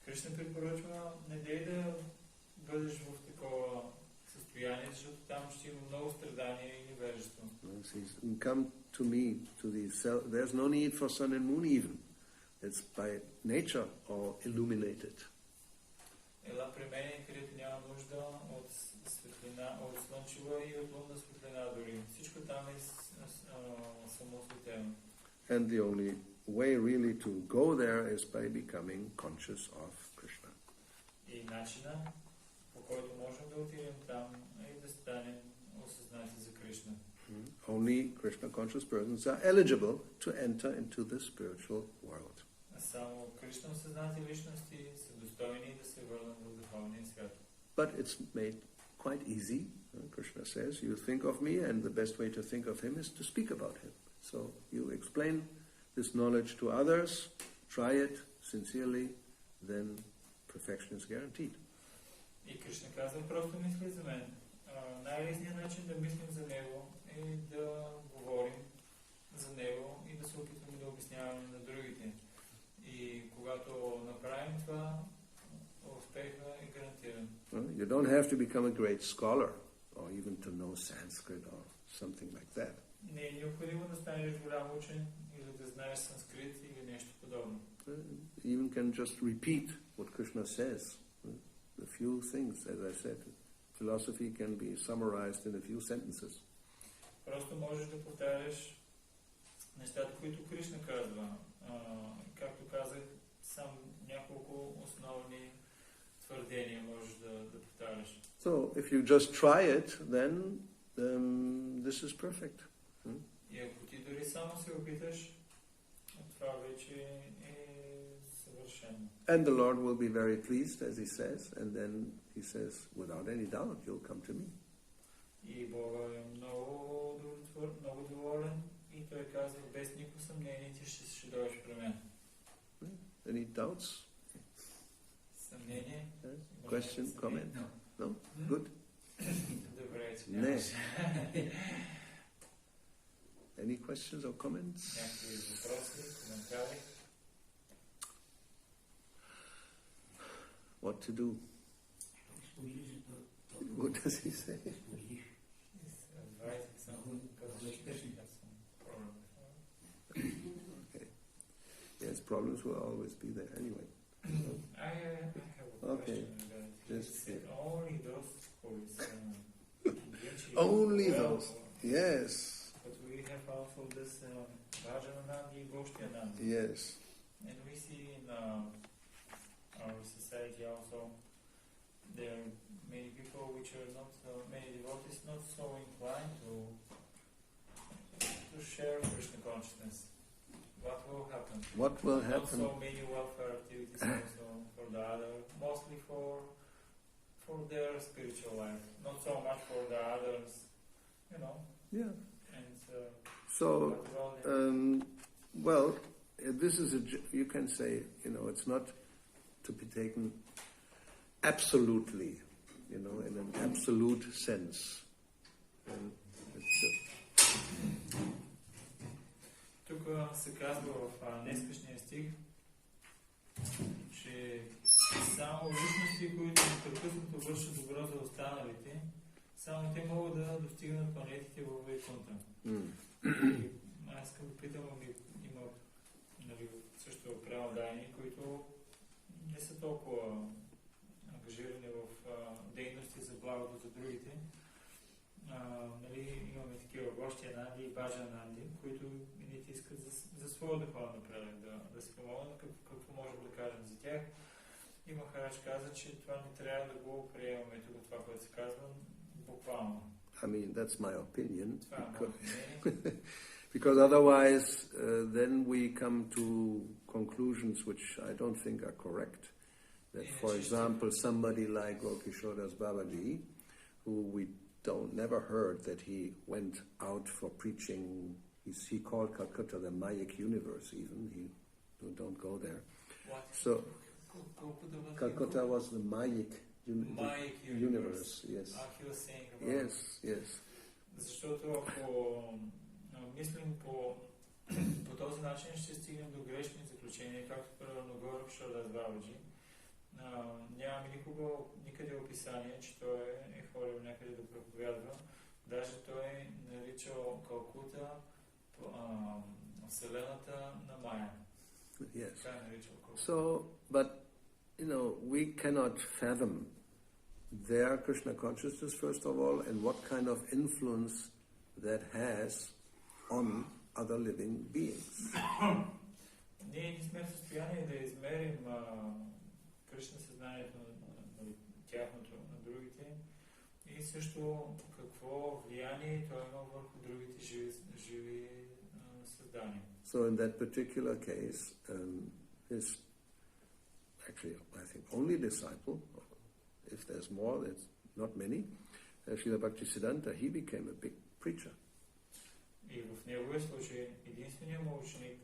Кришна препоръчва не дей да бъдеш в такова състояние, защото там ще има много страдания и невежество. Come to me, to these there's no need for sun and moon even. It's by nature all illuminated. Ела при мен, където няма нужда от светлина, от слънчева и от лунна светлина дори. Всичко там е самоосветено. And the only way really to go there is by becoming conscious of Krishna. И начина, по който можем да отидем там, е да станем осъзнати за Кришна. Only Krishna conscious persons are eligible to enter into the spiritual world. Само Кришна осъзнати личности са достойни да се върнат в духовния свят. But it's made quite easy. Krishna says, you think of me, and the best way to think of him is to speak about him. So you explain this knowledge to others, try it sincerely, then perfection is guaranteed. И Кришна казва, просто мисли за мен. Най-лесният начин да мислим за него е да говорим за него и да се опитваме да обясняваме на другите. И когато направим това, успеха е гарантиран. You don't have to become a great scholar or even to know Sanskrit or something like that. Не е необходимо да станеш голям учен или да знаеш санскрит или нещо подобно. You even can just repeat what Krishna says. A few things, as I said. Philosophy can be summarized in a few sentences. Просто можеш да повтаряш нещата, които Кришна казва. Както казах, сам няколко основни твърдения можеш да повтаряш. So, if you just try it, then this is perfect. И ако ти дори само се опиташ, това вече е съвършено. And the Lord will be very pleased, as he says, and then he says, without any doubt, you'll come to me. И Бога е много доволен и той казва, без никакво съмнение, ти ще дойдеш при мен. Any doubts? Съмнение? Question, comment? No? Good? Добре, че Не. нямаш. Any questions or comments? Някакви въпроси, коментари? What to do? What does he say? Okay. Yes, problems will always be there anyway. I have a Okay. question about it. Yes. He said only those schools. Only those. Yes. But we have also this Rajanandi, Bhakti-yoga. Yes. And we see in our society also there are many people which are not, many devotees not so inclined to share Krishna consciousness. What will happen? What will happen? Not so many welfare activities also for the other, mostly for their spiritual life, not so much for the others, you know. Yeah. And So, what about them? well, this is you can say, it's not to be taken absolutely, in an absolute sense. And Тук се казва в днескашния стих, че само личности, които непрекъснато вършат добро за останалите, само те могат да достигнат планетите във Вайкунта. Аз искам да питам, има нали, също преодайни, които не са толкова ангажирани в дейности за благото за другите. Нали, имаме такива гости Нанди и Баджа Нанди, които едните искат за своя духовен напредък да се помогнат. Какво можем да кажем за тях? И Махарадж каза, че това не трябва да го приемаме тук, това, което се казва, буквално. I mean, that's my opinion. Това е моето мнение. Because otherwise, then we come to conclusions which I don't think are correct. That, for example, somebody like Gokishodas Babaji, who we never heard that he went out for preaching. He called Calcutta the Mayic universe. Even don't go there. What? So Calcutta was the Mayic universe. Yes. He was saying about Yes. Защото ако мислим по този начин, ще стигнем до грешни заключения, както примерно Гauravani Бабаджи. Нямаме никъде описание, че той е ходил някъде да проповядва. Даже той е наричал Калкута Вселената на Майя. Yes. Така е наричал Калкута. So, but we cannot fathom their Krishna consciousness, first of all, and what kind of influence that has on other living beings. Ние не сме в състояние да измерим Кришна съзнанието на тяхното, на другите и също какво влияние той има върху другите живи създания. So in that particular case, his actually, I think, only disciple, if there's more, there's not many, Srila Bhaktisiddhanta, he became a big preacher. И в неговия случай единственият му ученик,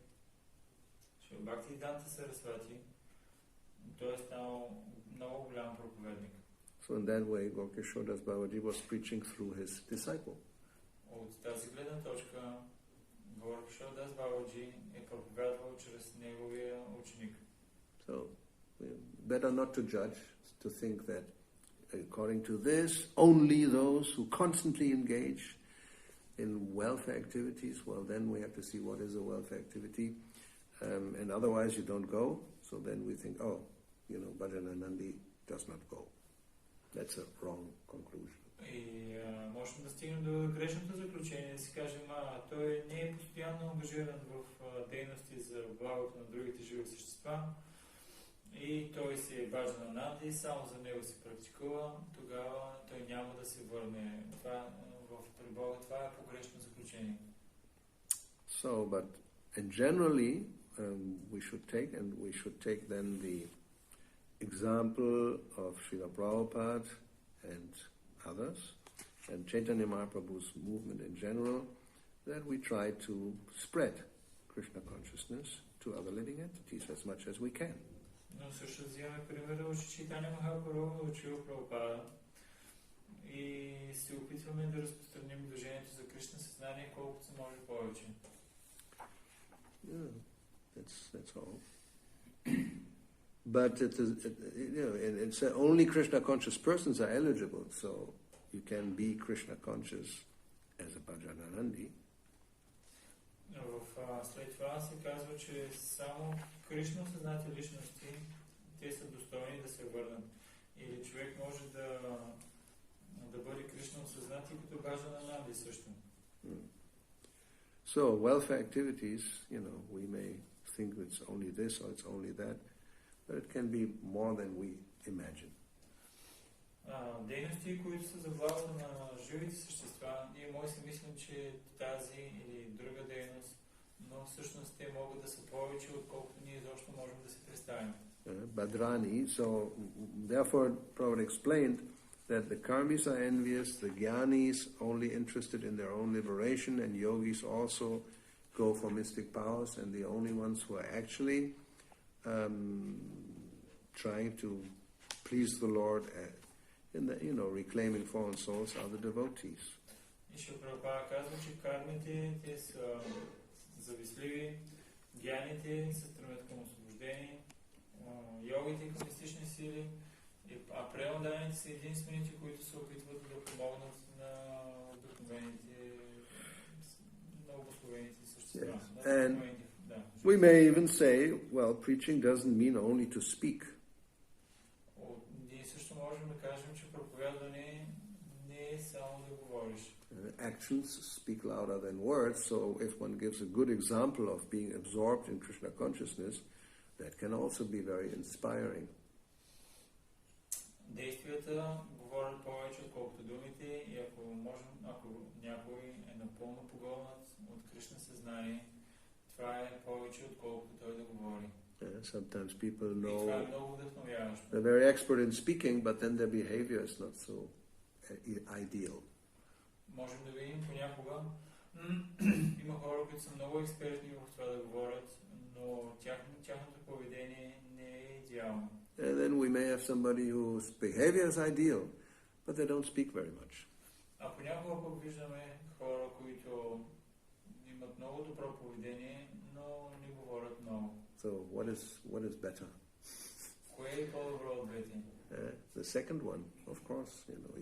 Шрила Бхактисиданта Сарасвати, той е станал много голям проповедник. So in that way, Gokishodas Babaji was preaching through his disciple. От тази гледна точка, Гauravani Бабаджи е проповядвал чрез неговия ученик. So, better not to judge, to think that according to this, only those who constantly engage in welfare activities, well then we have to see what is a welfare activity, and otherwise you don't go, so then we think, Bhajananandi does not go. That's a wrong conclusion. И можем да стигнем до грешното заключение, да си кажем, той не е постоянно ангажиран в дейности за благото на другите живи същества и той се е Баджанананда и само за него се практикува, тогава той няма да се върне. При Бога това е погрешно заключение. So, but generally, we should take then the example of Srila Prabhupada and others, and Chaitanya Mahaprabhu's movement in general, that we try to spread Krishna consciousness to other living entities as much as we can. Но също взимаме примера от Чайтаня Махапрабху, учил Прабхупада и се опитваме да разпространим движението за Кришна съзнание колкото се може повече. Yeah, that's all. But it's only Krishna conscious persons are eligible, so you can be Krishna conscious as a Bhajananandi. След това се казва, че само Кришна съзнати личности те са достойни да се върнат. Или човек може да бъде Кришна осъзнати като Баджанананди също. So welfare activities, we may think it's only this or it's only that, but it can be more than we imagine. Дейности, които са за благото на живите същества, ние може да си мислим, че тази или друга дейност, но всъщност те могат да са повече, отколкото ние изобщо можем да се представим. Badrani, so therefore Prabhupada explained that the karmis are envious, the jnanis only interested in their own liberation, and yogis also go for mystic powers, and the only ones who are actually trying to please the Lord in the, reclaiming fallen souls are the devotees. И Шрила Прабхупада казва, че кармите те са завистливи, гьяните се стремят към освобождение, йогите към мистични сили, а преоданите са единствените, които се опитват да помогнат на обикновените, на обословените същества. Yes. And we may even say, well, preaching doesn't mean only to speak. Ние също можем да кажем, че проповядване не е само да говориш. Actions speak louder than words, so if one gives a good example of being absorbed in Krishna consciousness, that can also be very inspiring. Действията говорят повече, отколкото думите, и ако някой е напълно погълнат от Кришна съзнание, това е повече, отколкото той да говори. Sometimes people know това е много вдъхновяващо. they're very expert in speaking, but then their behavior is not so ideal. Можем да видим понякога, има хора, които са много експертни в това да говорят, но тяхното поведение не е идеално. And then we may have somebody whose behavior is ideal, but they don't speak very much. А понякога пък виждаме хора, които имат много добро поведение, но не говорят много. So what is better? Кое е по-добро от двете? The second one, of course,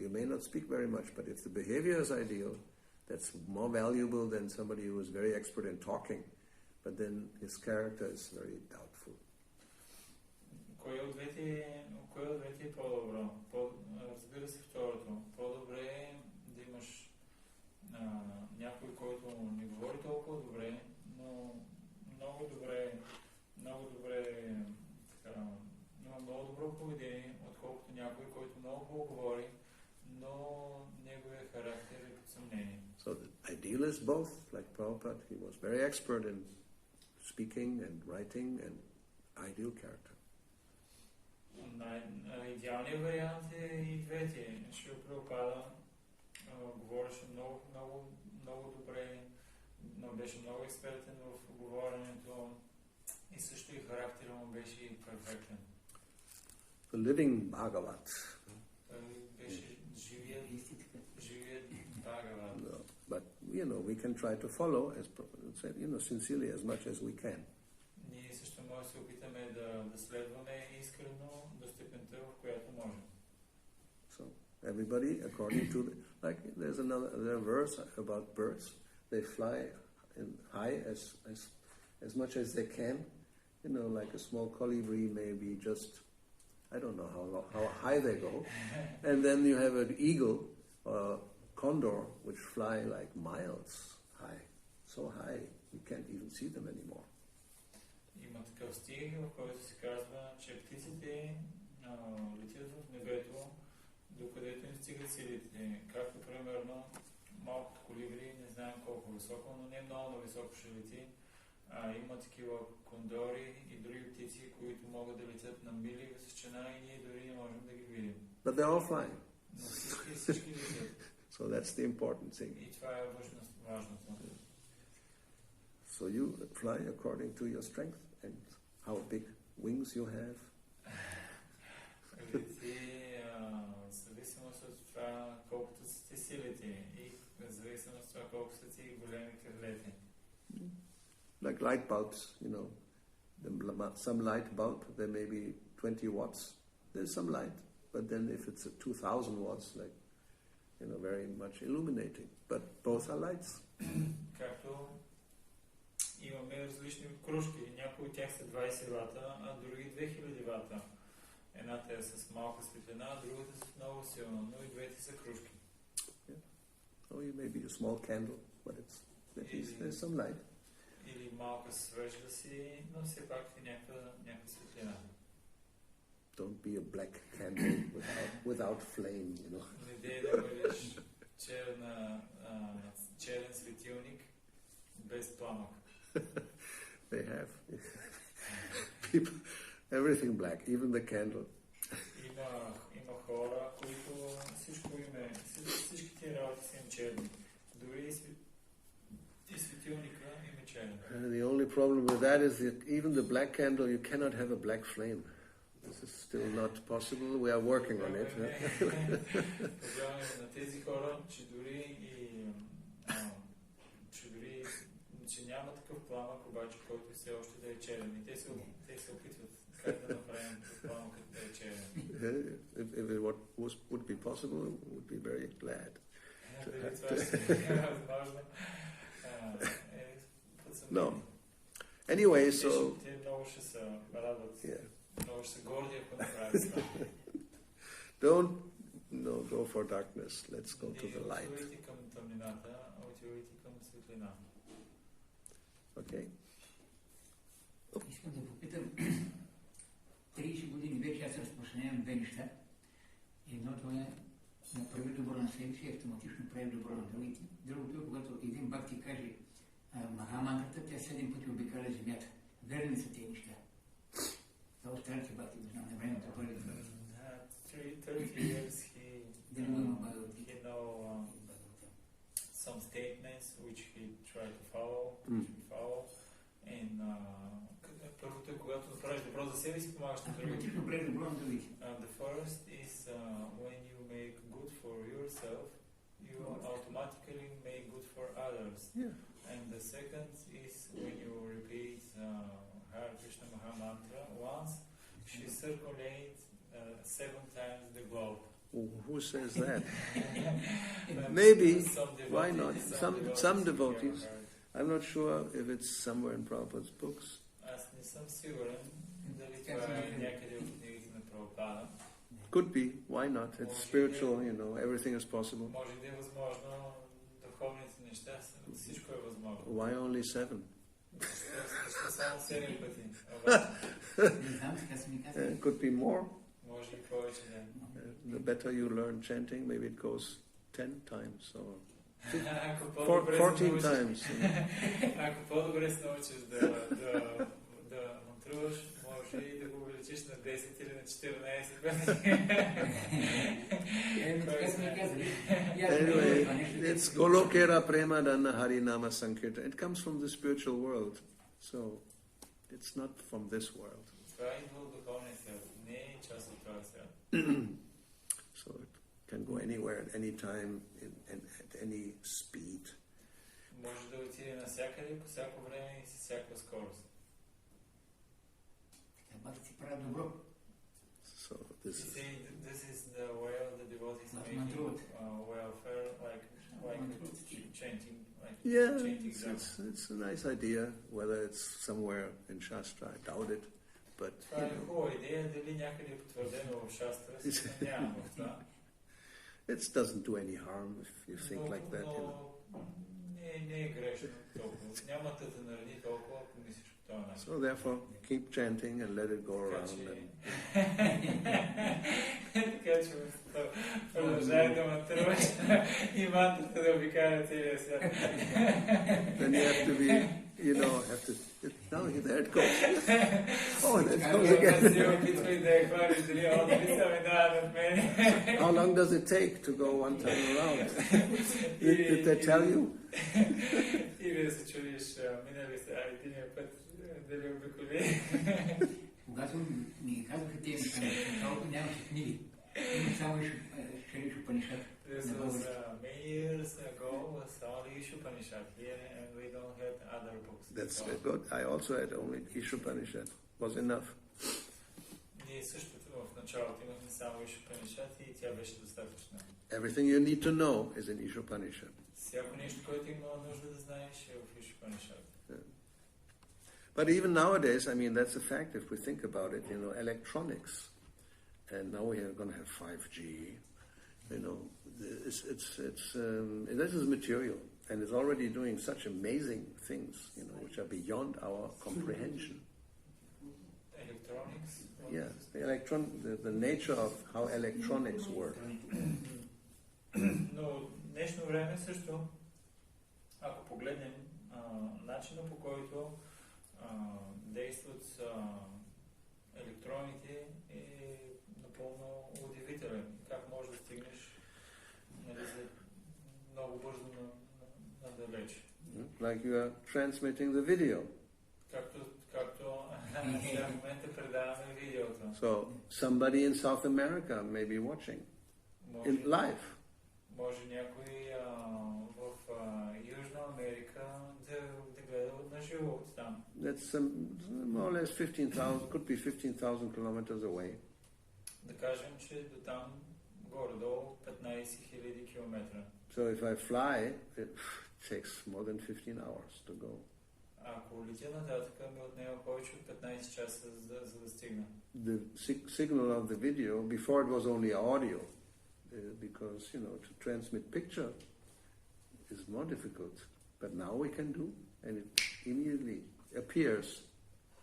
you may not speak very much, but if the behavior is ideal, that's more valuable than somebody who is very expert in talking, but then his character is very doubtful. Кое от двете е по-добро? Разбира се второто. По-добре е да имаш някой, който не говори толкова добре, но много добре има много добро поведение, отколкото някой, който много хубаво говори, но неговия характер е под съмнение. So the ideal is both, like Prabhupada, he was very expert in speaking and writing and ideal character. Идеалният вариант е и двете. Шрила Прабхупада говореше много добре, но беше много експертен в говоренето и също и характерът му беше перфектен. The living Bhagavat. Той беше живият Бхагават. No, but we can try to follow, as Prabhupada said, sincerely as much as we can. Ние също може да се опитаме да следваме искрено до степента, в която можем. So everybody, according to there's another verse about birds. They fly high as much as they can. Like a small colibri, maybe just I don't know how high they go, and then you have an eagle or condor which fly like miles high, so high you can't even see them anymore. Има такъв стих, в който се казва, че птиците летят в небето, докъдето им стигат силите. Както примерно малкото колибри, не знаем колко високо, но не много високо ще лети. Има такива кондори и други птици, които могат да летят на мили височина и ние дори не можем да ги видим. But they're all flying. Но всички летят. So that's the important thing. И това е важното. So you fly according to your strength and how big wings you have. В зависимост от това колкото са ти силите и в зависимост от това колко са ти големи крилете. Like light bulbs, some light bulb, there may be 20 watts. There's some light, but then if it's a 2000 watts, like, very much illuminating. But both are lights. Както имаме различни кружки. Някои от тях са 20 вата, а други 2000 вата. Едната е с малка светлина, а другата с много силна, но и двете са кружки. Or you may be a small candle, but there's some light. Или малка свежда си, но все пак е някаква светлина. Don't be a black candle without flame, Не дей да бъдеш черен светилник без пламък. They have everything black, even the candle. Има хора, които всичките работи са им черни. Дори и светилника им е черен. The only problem with that is that even the black candle, you cannot have a black flame. This is still not possible. We are working on it. Проблемът на тези хора, че няма такъв пламък, обаче, който все още да е черен. И те се опитват как да направим буквално като вечеря. If it would be possible, would be very glad. Дали това ще е възможно? No. Anyway, so Те много ще се радват. yeah, Много ще се горди, ако направят това. don't go for darkness. Let's go to the light. Отивайте към тъмнината, а отивайте към светлина. Okay. Искам да попитам, 30 години вече аз разпространявам две неща. Едното е направи добро на себе си, автоматично прави добро на другите. Другото е, когато един бхакти каже Махамантрата, тя 7 пъти обикаля земята. Верни са тези неща. Това останалите бхакти го знам, на времето първи. 30 years Дали го има Бхагавата? he know some statements which he tried to follow, and първото е, когато направиш добро за себе си, помагаш на другите. Автоматично прави добро на другите. The first is when you make good for yourself, you automatically make good for others. Yeah. And the second is when you repeat Hare Krishna Maha Mantra once, she circulates 7 times the globe. Who says that? Maybe. Some Why not? devotees, Some devotees. I'm not sure if it's somewhere in Prabhupada's books. Аз не съм сигурен дали това е някъде от книгите на Прабхупада. Could be. Why not? It's spiritual, everything is possible. Може да е възможно, духовните неща, всичко е възможно. Why only 7? Защо само 7 пъти? Не знам, така си ми казва. It could be more. Може и повече, да. The better you learn chanting, maybe it goes 10 times or 14 times. Ако по-добре се научиш да мантруваш, може и да го увеличиш на 10 или на 14 пъти. Така си ми казва. Anyway, it's Golokera Premadana Harinama Sankirtan. It comes from the spiritual world, so it's not from this world. Това идва от духовния свят, не е част от това свят. So it can go anywhere at any time, at any speed. Може да отиде навсякъде, по всяко време и с всяка скорост. Бхакти прави добро. So this is This is the way of the devotees making welfare, like chanting, it's a nice idea. Whether it's somewhere in Shastra, I doubt it. But това е хубава идея, дали някъде е потвърдено в Шастра, няма в това. It doesn't do any harm if you think like that. Не е грешно толкова. Няма да те нареди толкова, ако мислиш по този начин. So therefore, keep chanting and let it go around. Така че продължай да мантруваш и мантрата да обикаля целия свят. Then you have to be, now there it goes. Oh, there it goes again. How long does it take to go one time around? Did they tell you? И да се чудиш, минали са единия път, дали обиколи. Когато ми казаха тези неща, толкова нямаше книги. Има само Шри Упанишад. This was many years ago, was only Ishupanishad here, and we don't have other books. That's good. I also had only Ishupanishad. Was enough. Ние също в началото имахме само Ishupanishad и тя беше достатъчна. Everything you need to know is in Ishupanishad. Всяко нещо, което има нужда да знаеш, е в Ishupanishad. But even nowadays, that's a fact if we think about it, electronics. And now we are going to have 5G. This is material, and it's already doing such amazing things, which are beyond our comprehension. Electronics? Yeah, the nature of how electronics work. Но в днешно време също, ако погледнем начина, по който действат електроните, е напълно удивителен. Как можеш да стигнеш много бързо надалеч. Like you are transmitting the video. Както в момента предаваме видеото. So somebody in South America may be watching in live. Може някой в Южна Америка да гледа на живо. струва от там? That's more or less 15,000, could be 15,000 kilometers away. Да кажем, че до там горе-долу 15 000 километра. So if I fly, it takes more than 15 hours to go. Ако летя нататък, ми отнема повече от 15 часа за да стигна. The signal of the video, before it was only audio, because, to transmit picture is more difficult. But now we can do, and it immediately appears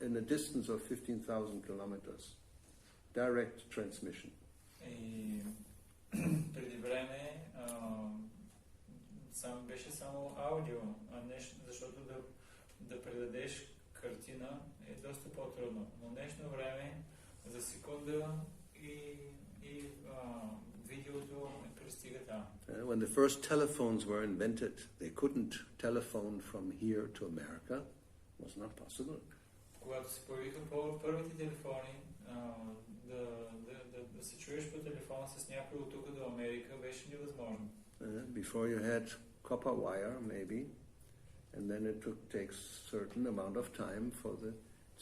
in a distance of 15,000 kilometers. Direct transmission. И преди време беше само аудио, а нещо, защото да предадеш картина е доста по-трудно. Но днешно време за секунда и видеото пристига там. When the first telephones were invented, they couldn't telephone from here to America. It was not possible. Когато се появиха първите телефони, да се чуеш по телефона с някой от тук до Америка беше невъзможно. Before you had copper wire, maybe, and then it takes certain amount of time for the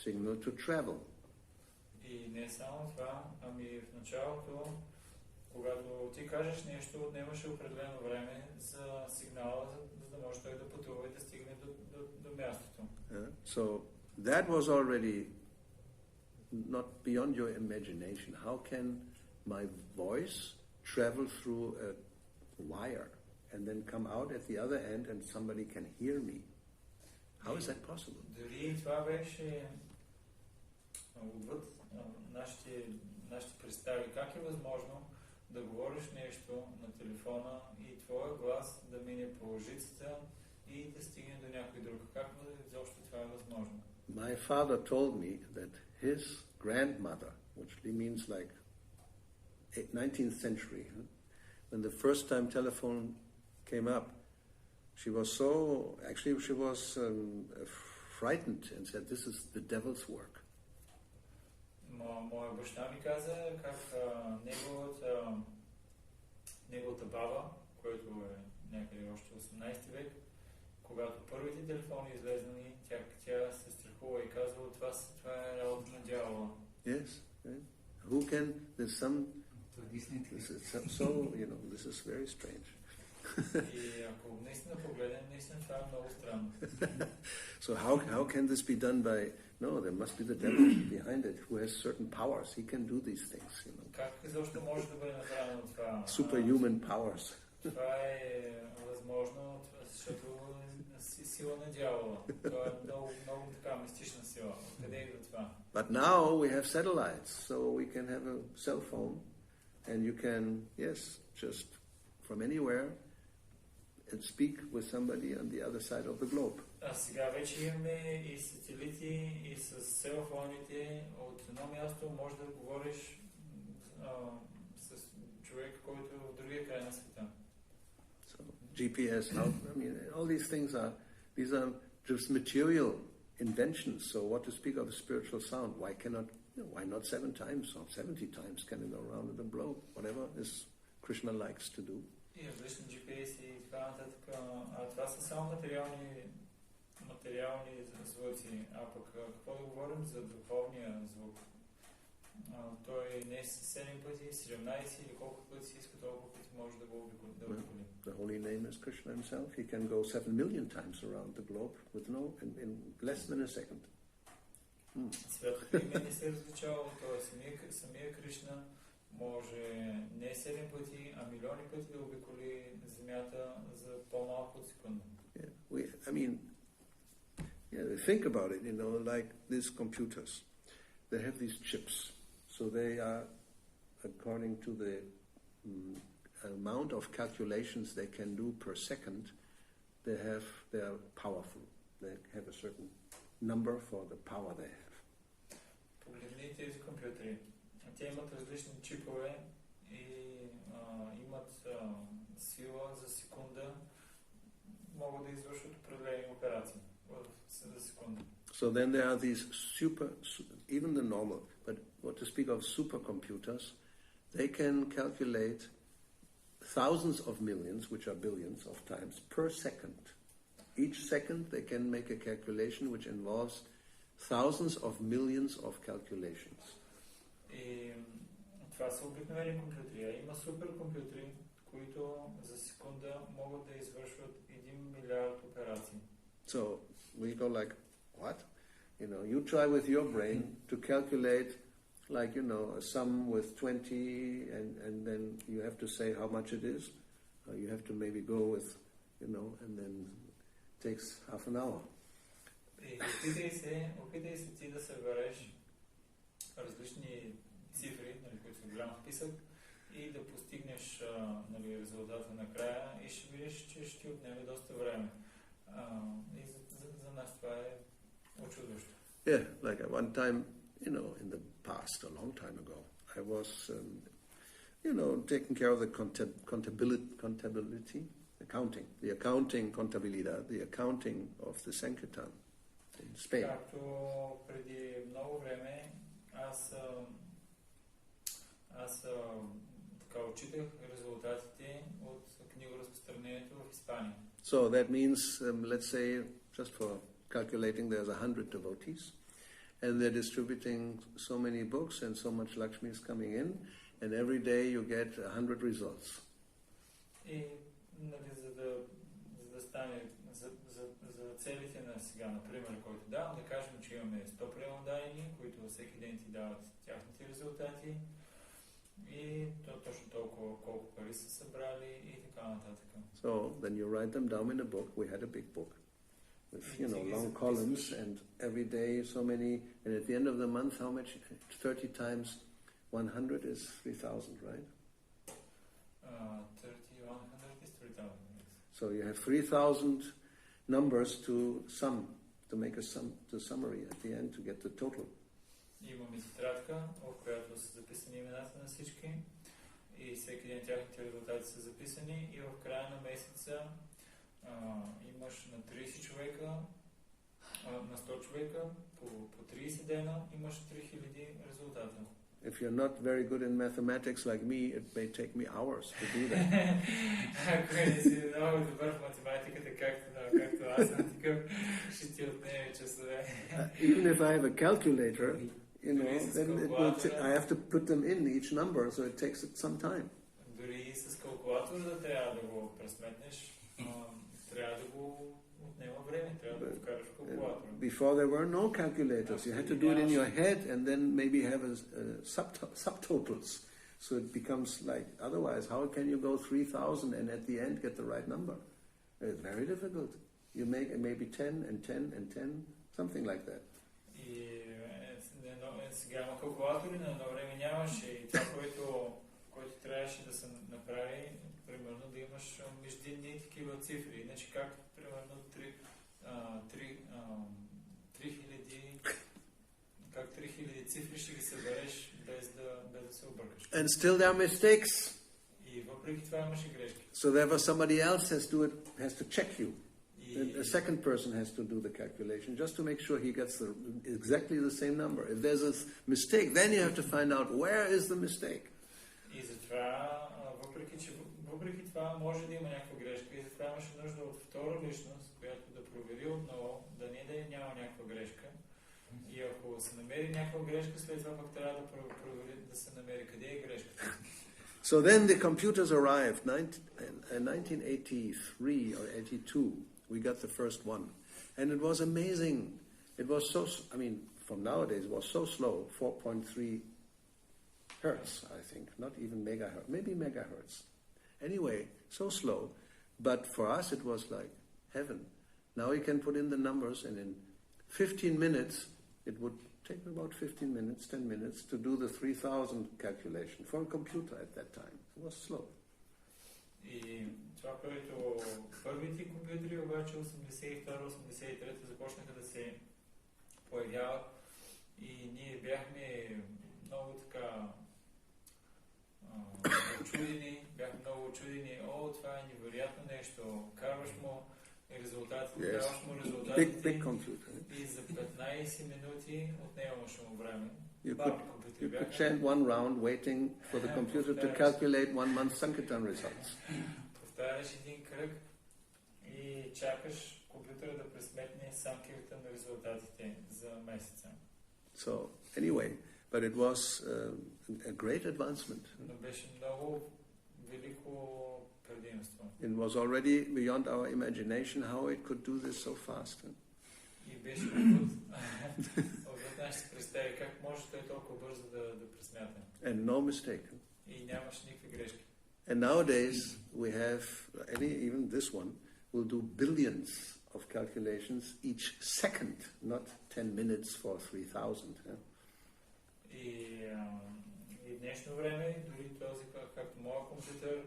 signal to travel. И не само това, ами в началото, когато ти кажеш нещо, отнемаше определено време за сигнала, за да може той да пътува и да стигне до мястото. So that was already not beyond your imagination. How can my voice travel through a wire and then come out at the other end and somebody can hear me? How is that possible? Дори това беше отвъд нашите представи. Как е възможно да говориш нещо на телефона и твоя глас да мине по лъжицата и да стигне до някой друг? Как изобщо това е възможно? My father told me that his grandmother, which means like 19th century, when the first time telephone came up, she was frightened and said, "This is the devil's work." Моя баща ми каза как неговата баба, който е някъде още 18 век, когато първите телефони излезнали, тя се страхува и казва, това е работа на дявола. Yes. Who can? There's some. This is very strange. И ако наистина погледнем, наистина това е много странно. So how can this be done by? No, there must be the devil behind it, who has certain powers. He can do these things, Как изобщо може да бъде направено това? Superhuman powers. Това е възможно, защото сила на дявола. Това е много така мистична сила. Къде идва това? But now we have satellites, so we can have a cell phone, and you can, just from anywhere, and speak with somebody on the other side of the globe. А сега вече имаме и сателити, и с селфоните. От едно място може да говориш с човек, който е в другия край на света. So GPS, all these things are just material inventions. So what to speak of a spiritual sound? Why not 7 times or 70 times can it go around the globe? Whatever is Krishna likes to do. И различни GPS и така нататък. А това са само материални звуци. А пък какво да говорим за духовния звук? Той не е 7 пъти, 17 или колко пъти си иска, толкова пъти може да го обиколи. The holy name is Krishna himself. He can go 7 million times around the globe in less than a second. Святото име не се различава от това. Самия Кришна може не 7 пъти, а милиони пъти да обиколи земята за по-малко от секунда. Think about it, like these computers. They have these chips. So they are, according to the amount of calculations they can do per second, they are powerful. They have a certain number for the power they have. Погледни тези компютри. Те имат различни чипове и имат сила за секунда, могат да извършват определени операции за секунда. So then there are these even the normal, but what to speak of supercomputers, they can calculate thousands of millions, which are billions of times per second. each second they can make a calculation which involves thousands of millions of calculations. И това са обикновени компютри, а има суперкомпютри, които за секунда могат да извършват 1 милиард операции. So we go like, what? You know, you try with your brain to calculate, like, you know, a sum with 20, and then you have to say how much it is. You have to maybe go with, you know, and then it takes half an hour. И опитай се ти да събереш различни цифри, нали, които са голям списък, и да постигнеш нали, резултата накрая, и ще видиш, че ще ти отнеме доста време. И за нас това е очудващо. Yeah, like at one time, you know, in the past, a long time ago, I was, you know, taking care of the contability, contabilidad, the accounting of the Sankirtan in Spain. Както преди много време аз така отчитах резултатите от книгоразпространението в Испания. So that means, let's say, just for calculating, there's 100 devotees, and they're distributing so many books, and so much Lakshmi is coming in, and every day you get 100 results. И нали, за да стане за целите на сега, например, който давам, да кажем, че имаме 100 преводани, които всеки ден ти дават тяхните резултати, и точно толкова колко пари са събрали и така нататък. So then you write them down in a book. We had a big book with, you know, long columns, and every day so many, and at the end of the month, how much? 30 times 100 is 3,000, right? 100 is 3,000. So you have 3,000 numbers to sum, to make a summary at the end to get the total. Имаме тетрадка, в която са записани имената на всички, и всеки ден тяхните резултати са записани, и в края на месеца имаш на 30 човека, на 100 човека, по 30 дена имаш 3000 резултата. If you're not very good in mathematics like me, it may take me hours to do that. Ако не си много добър в математиката, както аз съм такъв, ще ти отнеме часове. Even if I have a calculator, you know, then I have to put them in each number, so it takes some time. Дори с калкулатор да трябва да го пресметнеш, трябва да го отнема време, трябва да го вкараш в калкулатора. Before there were no calculators, you had to do it in your head and then maybe have subtotals. So it becomes like, otherwise, how can you go 3,000 and at the end get the right number? It's very difficult. You make maybe 10 and 10 and 10, something like that. И сега има калкулатори, на едно време нямаше, и това, което трябваше да се направи, примерно да имаш междинни такива цифри. Иначе как, примерно, 3000 цифри ще ги събереш без да се объркаш. And still there are mistakes. И въпреки това имаше грешки. So therefore somebody else has to check you. A second person has to do the calculation just to make sure he gets exactly the same number. If there's a mistake, then you have to find out where is the mistake. И затова, въпреки това може да има някаква грешка, и затова имаше нужда от втора личност, която да провери отново, да няма някаква грешка. И ако се намери някаква грешка, след това пък трябва да провери, да се намери къде е грешката. So then the computers arrived in 1983 or 82. We got the first one. And it was amazing. It was so, I mean, from nowadays, it was so slow, 4.3 hertz, I think. Not even megahertz, maybe megahertz. Anyway, so slow. But for us, it was like heaven. Now you can put in the numbers, and in 15 minutes, it would take about 15 minutes, 10 minutes to do the 3,000 calculation for a computer at that time. It was slow. И това, което първите компютри обаче 82-83 започнаха да се появяват, и ние бяхме много така очудени, това е невероятно нещо, карваш му резултатите, даваш му резултатите, и за 15 минути отнемаше му време. You could chant one round waiting for the computer to calculate 1 month's Sankirtan results. Повтаряш един кръг и чакаш компютър компютъра да пресметне самкивата на резултатите за месеца. So, anyway, but it was a great advancement. Но беше много велико предимство. It was already beyond our imagination how it could do this so fast. И беше отвъд нашите представи как може той толкова бързо да пресмята. And no mistake. И нямаш никакви грешки. And nowadays we have, even this one, will do billions of calculations each second, not 10 minutes for 3,000. И днешно време, дори този, както моят компютър,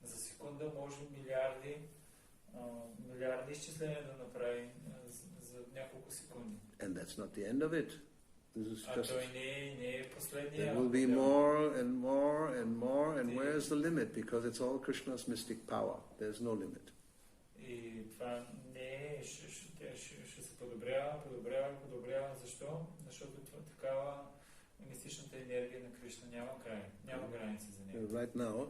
за секунда може милиарди изчисления да направи за няколко секунди. And that's not the end of it. This is just, той не е последния. there will be more and more and more, and where is the limit? Because it's all Krishna's mystic power. There's no limit. И това не е, ще се подобрява. Защо? Защото това такава мистичната енергия на Кришна няма край, няма граници за нея. Right now,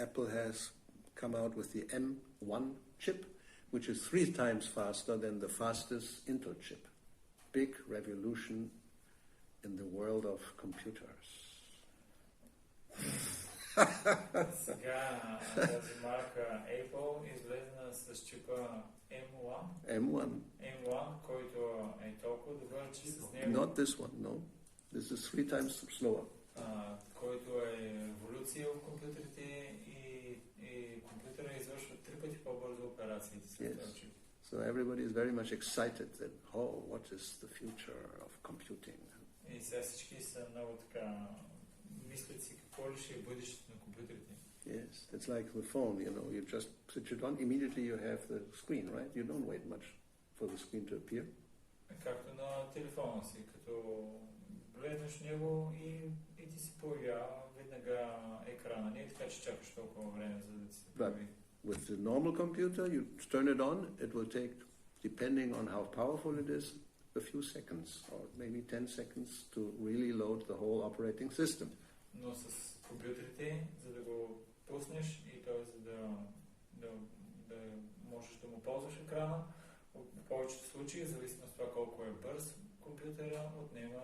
Apple has come out with the M1 chip, which is 3 times faster than the fastest Intel chip. Big revolution in the world of computers. Сега тази марка Apple излезна с чипа M1, който е толкова добър, че с него... Not this one, no. This is 3 times slower. Който е еволюция в компютрите и компютъра извършва 3 пъти по-бързо операциите с този чип. So everybody is very much excited that, what is the future of computing? И сега всички са много така, мислят си какво ли ще е бъдещето на компютрите. Yes, it's like the phone, you just switch it on, immediately you have the screen, right? You don't wait much for the screen to appear. Както на телефона си, като гледаш него и ти се появява веднага екрана. Не е така, че чакаш толкова време, за да се появи. With the normal computer, you turn it on, it will take, depending on how powerful it is, a few seconds or maybe 10 seconds to really load the whole operating system. Но с компютрите, за да го пуснеш и т.е. за да можеш да му ползваш екрана, в повечето случаи, зависимо от това колко е бърз, компютъра отнема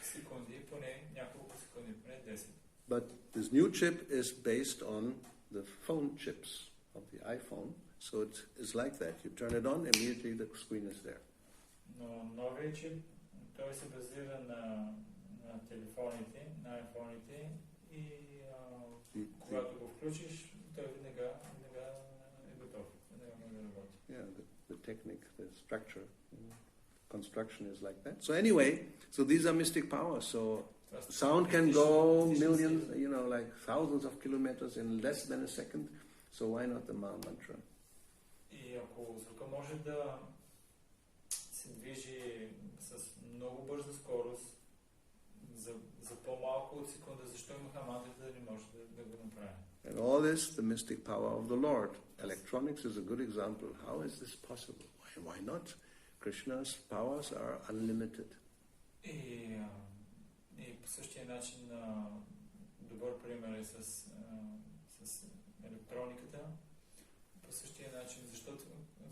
секунди, поне няколко секунди, поне 10. But this new chip is based on the phone chips of the iPhone, so it is like that. You turn it on, immediately the screen is there. Но новия чип, той се базира на телефоните, на айфоните и когато го включиш, той веднага е готов, веднага може да работи. Yeah, the technique, the structure, construction is like that. So anyway, so these are mystic powers. So sound can go millions, like thousands of kilometers in less than a second. So why not the Maha Mantra? И ако звука може да се движи с много бърза скорост за по-малко от секунда, защо Маха Мантрата да не може да го направи? And all this, the mystic power of the Lord. Electronics is a good example. How is this possible? Why not? Krishna's powers are unlimited. И по същия начин добър пример е с електрониката. По същия начин,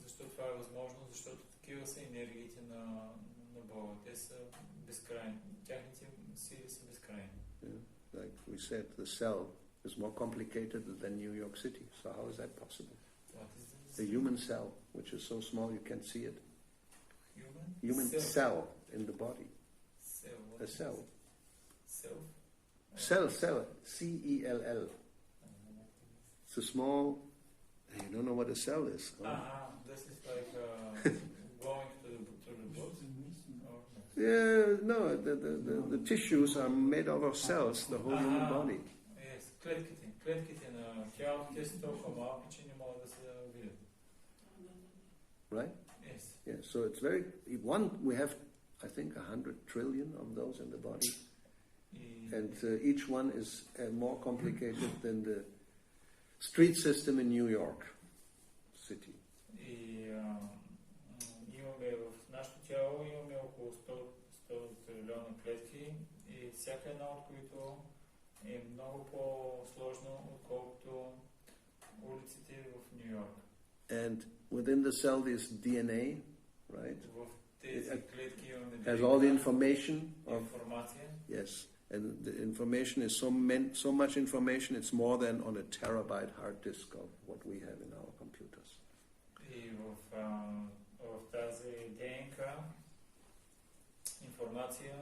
защо това е възможно? Защото такива са енергиите на Бога. Те са безкрайни. Тяхните сили са безкрайни. Yeah. Like we said, the cell is more complicated than New York City. So how is that possible? The human cell, which is so small you can't see it. Human cell in the body. A cell. Cell. C-E-L-L. It's a small... You don't know what a cell is. This is like going to the boat? Yeah, no, the tissues are made out of cells, the whole human body. Yes, клетките на тялото, те са толкова малки, че не могат да се видят. Right? Yes. Yeah, so it's we have, I think, 100 trillion of those in the body. And each one is more complicated than the street system in New York City. Имаме в нашето тяло около 100 трилиона клетки и всяка една от които е много по-сложно, отколкото улиците в Нью Йорк. And within the cell, this DNA, right? В тези клетки имаме Has all the information of информация. yes, and the information is so much information. It's more than on a terabyte hard disk of what we have in our computers. И в тази ДНК информация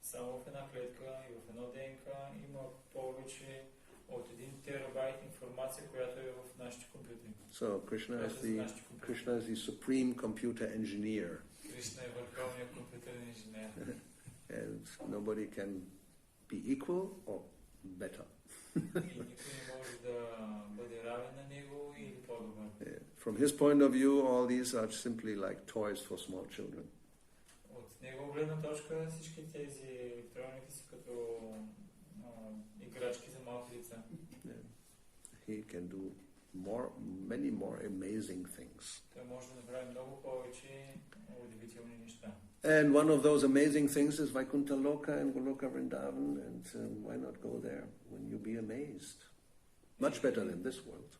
само в една клетка и в едно ДНК има повече от 1 терабайт информация, която е в нашите компютри. So Krishna is the supreme computer engineer. Кришна е върховният компютърен инженер. And nobody can be equal or better. И никой не може да бъде равен на него или по-добър. From his point of view, all these are simply like toys for small children. От него гледна точка всички тези електроники са като играчки за малки деца. He can do many more amazing things. Той може да направи много повече удивителни неща. And one of those amazing things is Vaikuntha Loka and Goloka Vrindavan, and why not go there when you be amazed? Much better than this world.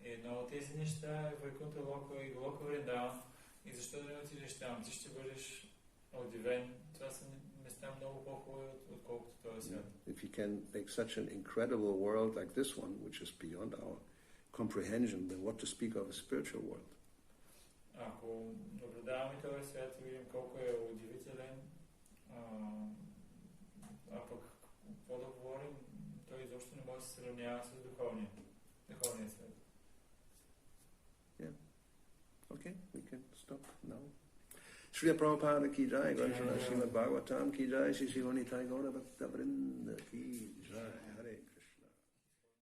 Едно от тези неща е Вайкунта Лока и Голока Вриндаван. И защо да не отидеш там? Ти ще бъдеш удивен. Това са места много по-хубави, отколкото този свят. If you can make such an incredible world like this one, which is beyond our comprehension, then what to speak of a spiritual world? Ако наблюдаваме този свят и видим колко е удивителен, пък какво да говорим, той изобщо не може да се сравнява с духовния свят. Yeah. Okay, we can stop now. Shriya Prabhupada ki jai, Granthana Srimad Bhagavatam ki jai, Shri Shri Vanitai Gaura Bhakta Vrinda ki jai.